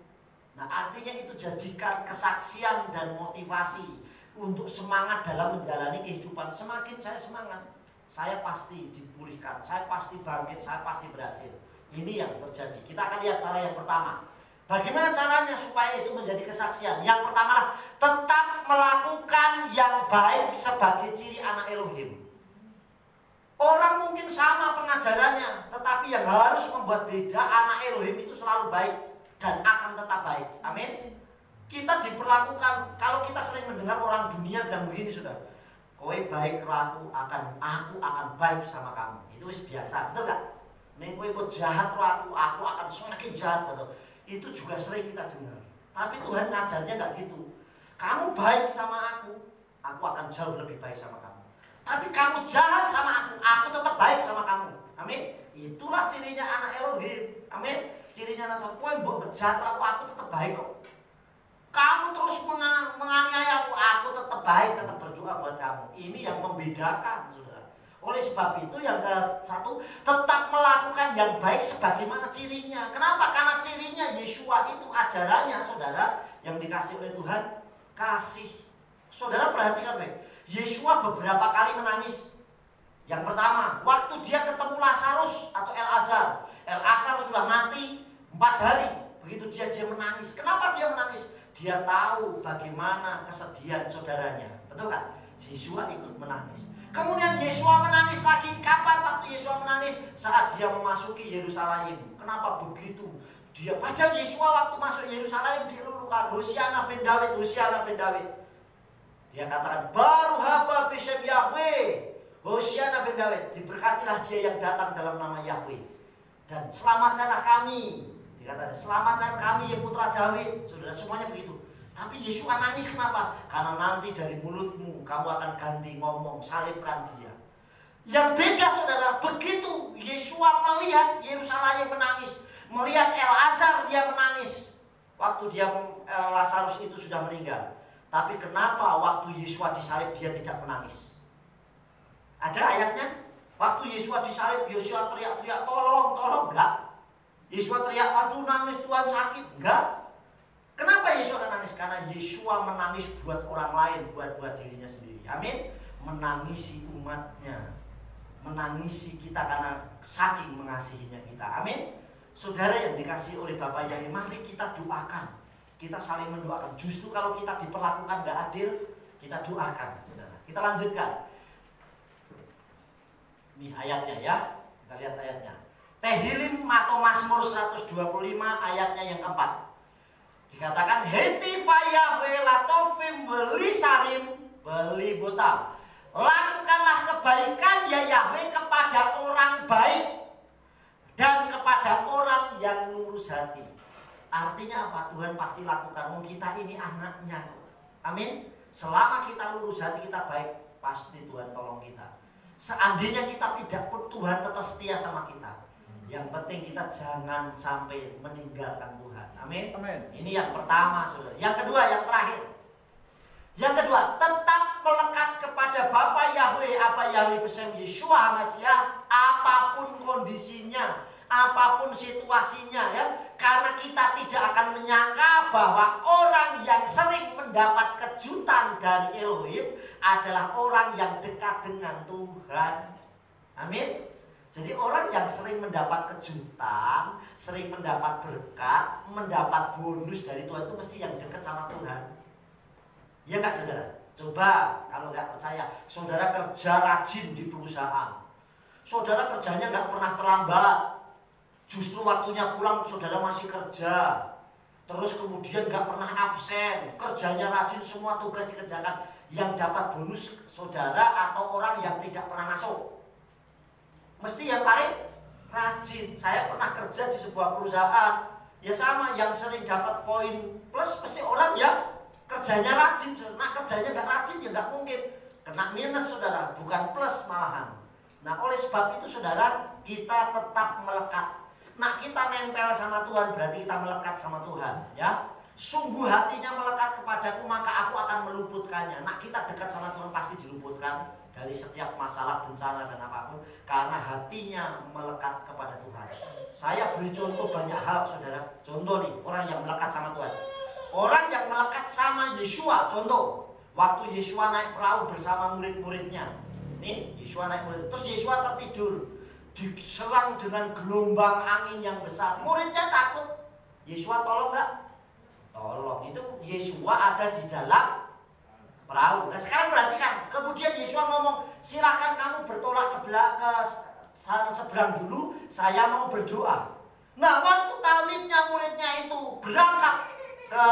Speaker 2: Nah, artinya itu jadikan kesaksian dan motivasi untuk semangat dalam menjalani kehidupan. Semakin saya semangat, saya pasti dipulihkan, saya pasti bangkit, saya pasti berhasil. Ini yang terjadi. Kita akan lihat cara yang pertama. Bagaimana caranya supaya itu menjadi kesaksian? Yang pertama, tetap melakukan yang baik sebagai ciri anak Elohim. Orang mungkin sama pengajarannya, tetapi yang harus membuat beda, anak Elohim itu selalu baik dan akan tetap baik. Amin. Kita diperlakukan, kalau kita sering mendengar orang dunia bilang begini, sudah, kowe baik aku akan baik sama kamu. Itu biasa, betul gak? Neng kowe kok jahat aku akan semakin jahat, betul. Itu juga sering kita dengar. Tapi Tuhan ngajarnya gak gitu. Kamu baik sama aku akan jauh lebih baik sama kamu. Tapi kamu jahat sama aku tetap baik sama kamu. Amin. Itulah cirinya anak Elohim. Amin. Cirinya anak Tuhan, kowe mbok jahat aku tetap baik kok. Kamu terus menganiaya aku tetap baik, tetap berdoa buat kamu. Ini yang membedakan, saudara. Oleh sebab itu yang ke-1, tetap melakukan yang baik sebagaimana cirinya. Kenapa? Karena cirinya Yesua itu ajarannya, saudara, yang dikasih oleh Tuhan, kasih. Saudara perhatikan baik. Yesua beberapa kali menangis. Yang pertama, waktu dia ketemu Lazarus atau El-Azhar. El-Azhar sudah mati 4 hari. Begitu dia menangis. Kenapa dia menangis? Dia tahu bagaimana kesedihan saudaranya. Betul kan? Yesua ikut menangis. Kemudian Yesua menangis lagi. Kapan waktu Yesua menangis? Saat dia memasuki Yerusalem. Kenapa begitu? Dia pada Yesua waktu masuk Yerusalem dilulukan, Hosiana bin Daud, Hosiana bin Daud. Dia katakan, baru haba bisem Yahweh, Hosiana bin Daud, diberkatilah dia yang datang dalam nama Yahweh. Dan selamatkanlah kami. Dikatakan, selamatkan kami ya putra Daud. Saudara, semuanya begitu. Tapi Yesua nangis kenapa? Karena nanti dari mulutmu kamu akan ganti ngomong, salibkan dia. Yang beda saudara, begitu Yesua melihat Yerusalem menangis, melihat El-Azhar dia menangis. Waktu dia Lazarus itu sudah meninggal. Tapi kenapa waktu Yesua disalib dia tidak menangis? Ada ayatnya? Waktu Yesua disalib, Yesua teriak-teriak, tolong, tolong, enggak. Yesua teriak, aduh nangis Tuhan sakit, enggak. Kenapa Yesua nangis? Karena Yesua menangis buat orang lain, buat dirinya sendiri. Amin. Menangisi umatnya, menangisi kita karena saking mengasihinya kita. Amin. Saudara yang dikasihi oleh Bapak yang mari kita doakan, kita saling mendoakan. Justru kalau kita diperlakukan gak adil, kita doakan, saudara. Kita lanjutkan. Ini ayatnya ya, kita lihat ayatnya. Tehillim atau Mazmur 125 ayatnya yang keempat. Dikatakan Hetiva Yahweh latofim beli sarim beli botam. Lakukanlah kebaikan ya Yahweh kepada orang baik dan kepada orang yang lurus hati. Artinya apa? Tuhan pasti lakukan. Kita ini anaknya. Amin. Selama kita lurus hati, kita baik, pasti Tuhan tolong kita. Seandainya kita tidak pun, Tuhan tetap setia sama kita. Yang penting kita jangan sampai meninggalkan Tuhan. Amin. Amin. Ini yang pertama, saudara. Yang kedua, yang terakhir. Yang kedua, tetap melekat kepada Bapa Yahweh, apa Yahweh bersama Yeshua Masiah, apapun kondisinya, apapun situasinya ya. Karena kita tidak akan menyangka bahwa orang yang sering mendapat kejutan dari Elohim adalah orang yang dekat dengan Tuhan. Amin. Jadi orang yang sering mendapat kejutan, sering mendapat berkat, mendapat bonus dari Tuhan itu mesti yang dekat sama Tuhan. Ya enggak saudara? Coba kalau nggak percaya, saudara kerja rajin di perusahaan. Saudara kerjanya nggak pernah terlambat. Justru waktunya pulang saudara masih kerja. Terus kemudian nggak pernah absen. Kerjanya rajin, semua tugas dikerjakan. Yang dapat bonus saudara atau orang yang tidak pernah masuk? Mesti yang paling rajin. Saya pernah kerja di sebuah perusahaan. Ya sama, yang sering dapat poin plus pasti orang yang kerjanya rajin. Nah kerjanya nggak rajin ya nggak mungkin kena minus saudara, bukan plus malahan. Nah oleh sebab itu saudara, kita tetap melekat. Nah kita nempel sama Tuhan berarti kita melekat sama Tuhan ya. Sungguh hatinya melekat kepadaku maka aku akan meluputkannya. Nah kita dekat sama Tuhan pasti diluputkan dari setiap masalah, bencana dan apapun, karena hatinya melekat kepada Tuhan. Saya beri contoh banyak hal saudara. Contoh nih, orang yang melekat sama Tuhan. Orang yang melekat sama Yesua, contoh, waktu Yesua naik perahu bersama murid-muridnya. Nih, Yesua naik murid, terus Yesua tertidur, diserang dengan gelombang angin yang besar. Muridnya takut. Yesua tolong nggak? Tolong. Itu Yesua ada di dalam perahu. Nah sekarang perhatikan, kemudian Yesua ngomong, silahkan kamu bertolak ke sana seberang dulu, saya mau berdoa. Nah waktu talmitnya muridnya itu berangkat ke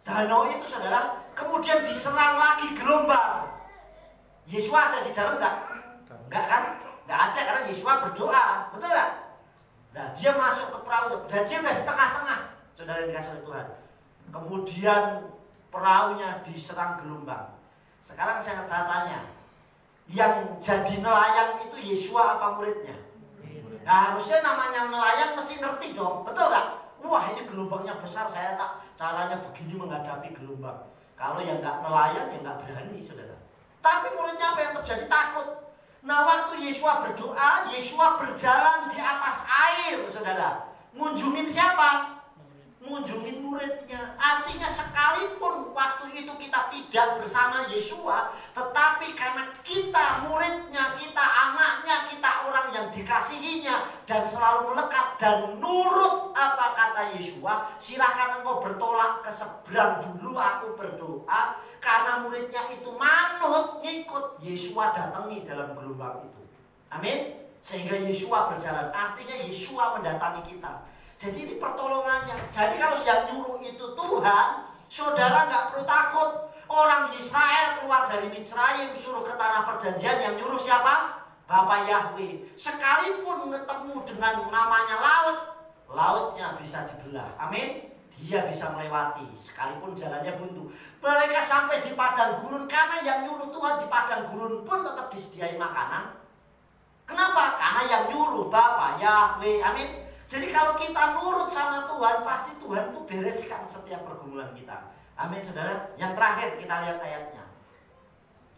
Speaker 2: danau itu saudara, kemudian diserang lagi gelombang. Yesua ada di dalam nggak? Nggak kan? Nggak ada karena Yesua berdoa, betul nggak? Nah dia masuk ke perahu dan dia udah di tengah-tengah, saudara yang dikasih oleh Tuhan. Kemudian perahunya diserang gelombang. Sekarang saya tanya, yang jadi nelayan itu Yesua apa muridnya? Nah, harusnya namanya nelayan mesti ngerti dong, betul nggak? Wah ini gelombangnya besar, saya tak caranya begini menghadapi gelombang. Kalau yang nggak nelayan ya nggak berani saudara. Tapi muridnya apa yang terjadi? Takut. Nah waktu Yesua berdoa, Yesua berjalan di atas air saudara. Ngunjungin siapa? mengunjungi muridnya. Artinya sekalipun waktu itu kita tidak bersama Yesua, tetapi karena kita muridnya, kita anaknya, kita orang yang dikasihinya, dan selalu melekat dan nurut apa kata Yesua, silahkan engkau bertolak ke seberang dulu, aku berdoa. Karena muridnya itu manut, ngikut, Yesua datangi dalam gelombang itu. Amin. Sehingga Yesua berjalan, artinya Yesua mendatangi kita. Jadi ini pertolongannya. Jadi kalau yang nyuruh itu Tuhan, saudara nggak perlu takut. Orang Israel keluar dari Mitzrayim suruh ke tanah perjanjian, yang nyuruh siapa? Bapa Yahweh. Sekalipun ketemu dengan namanya laut, lautnya bisa dibelah. Amin. Dia bisa melewati sekalipun jalannya buntu. Mereka sampai di padang gurun, karena yang nyuruh Tuhan di padang gurun pun tetap disediain makanan. Kenapa? Karena yang nyuruh Bapa Yahweh. Amin. Jadi kalau kita nurut sama Tuhan, pasti Tuhan itu bereskan setiap pergumulan kita. Amin, saudara. Yang terakhir kita lihat ayatnya.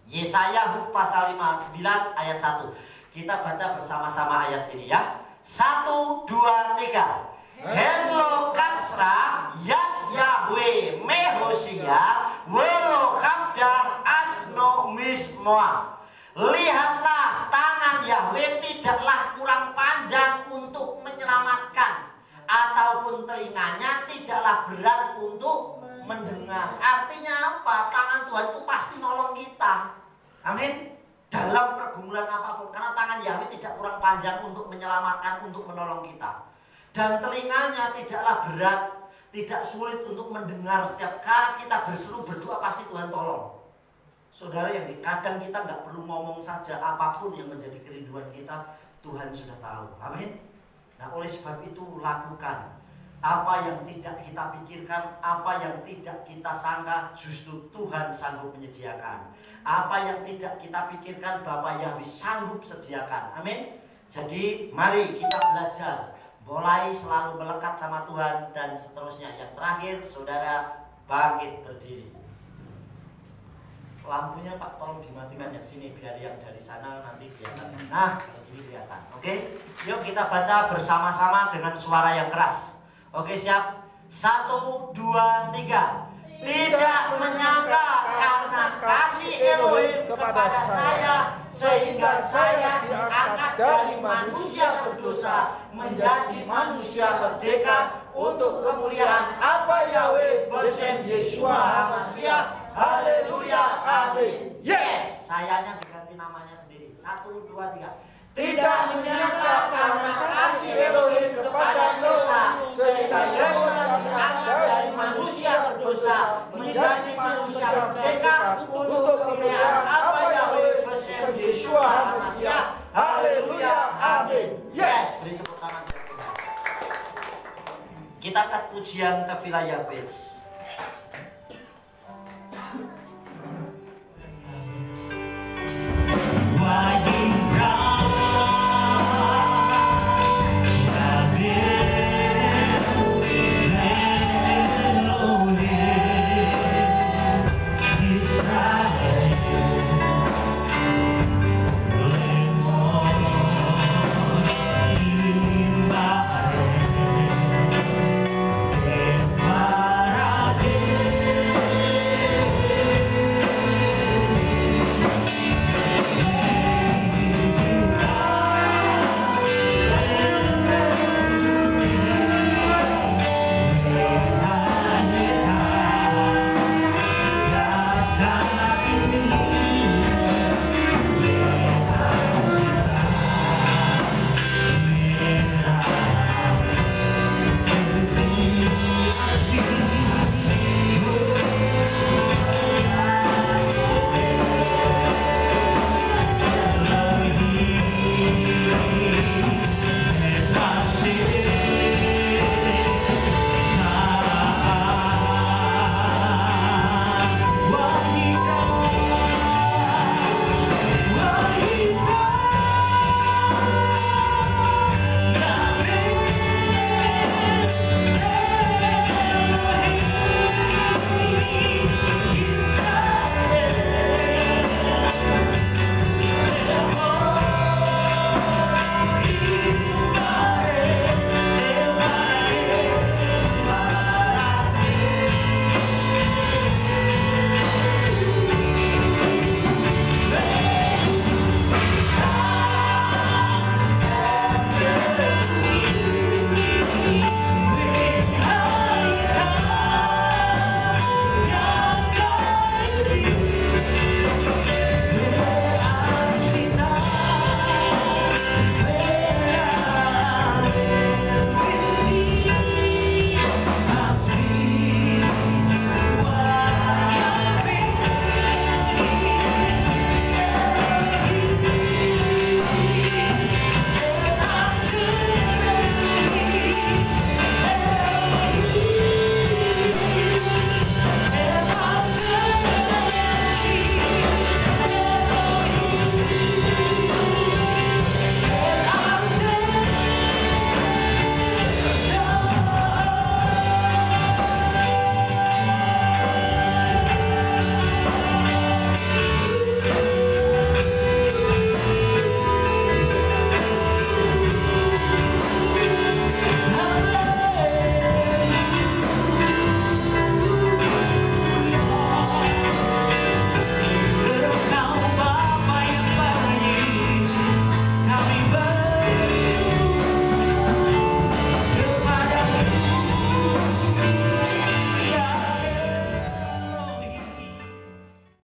Speaker 2: Yesaya pasal 59 ayat 1. Kita baca bersama-sama ayat ini ya. 1, 2, 3. Henlo katsra yad Yahweh mehosia welo kafdah asno mismoa. Lihatlah, tangan Yahweh tidaklah kurang panjang untuk menyelamatkan, ataupun telinganya tidaklah berat untuk mendengar. Artinya apa? Tangan Tuhan itu pasti nolong kita. Amin. Dalam pergumulan apapun, karena tangan Yahweh tidak kurang panjang untuk menyelamatkan, untuk menolong kita. Dan telinganya tidaklah berat, tidak sulit untuk mendengar. Setiap kali kita berseru berdoa, pasti Tuhan tolong. Saudara, yang kadang kita nggak perlu ngomong saja, apapun yang menjadi kerinduan kita, Tuhan sudah tahu. Amin. Nah, oleh sebab itu lakukan. Apa yang tidak kita pikirkan, apa yang tidak kita sangka, justru Tuhan sanggup menyediakan. Apa yang tidak kita pikirkan, Bapa Yahweh sanggup sediakan. Amin. Jadi mari kita belajar, mulai selalu melekat sama Tuhan, dan seterusnya. Yang terakhir, saudara, bangkit berdiri. Lampunya Pak tolong dimatikan yang sini, biar yang dari sana nanti kelihatan. Nah, ini kelihatan. Oke, yuk kita baca bersama-sama dengan suara yang keras. Oke, siap? 1, 2, 3. Tidak menyangka karena kasih Elohim kepada saya, sehingga saya diangkat dari manusia berdosa menjadi manusia merdeka untuk kemuliaan apa Yahweh bersem Yeshua HaMashiach. Haleluya, amin. Yes. Sayanya diganti namanya sendiri. 1, 2, 3. Tidak menyangka karena kasih Elohim kepada kita, sehingga Yahweh diangkat dari manusia berdosa menjadi manusia merdeka untuk kemuliaan apa Yahweh bersem Yeshua HaMashiach. Haleluya, amin. Yes. Beri tepuk tangan. Kita ke pujian Tefilah Yahweh.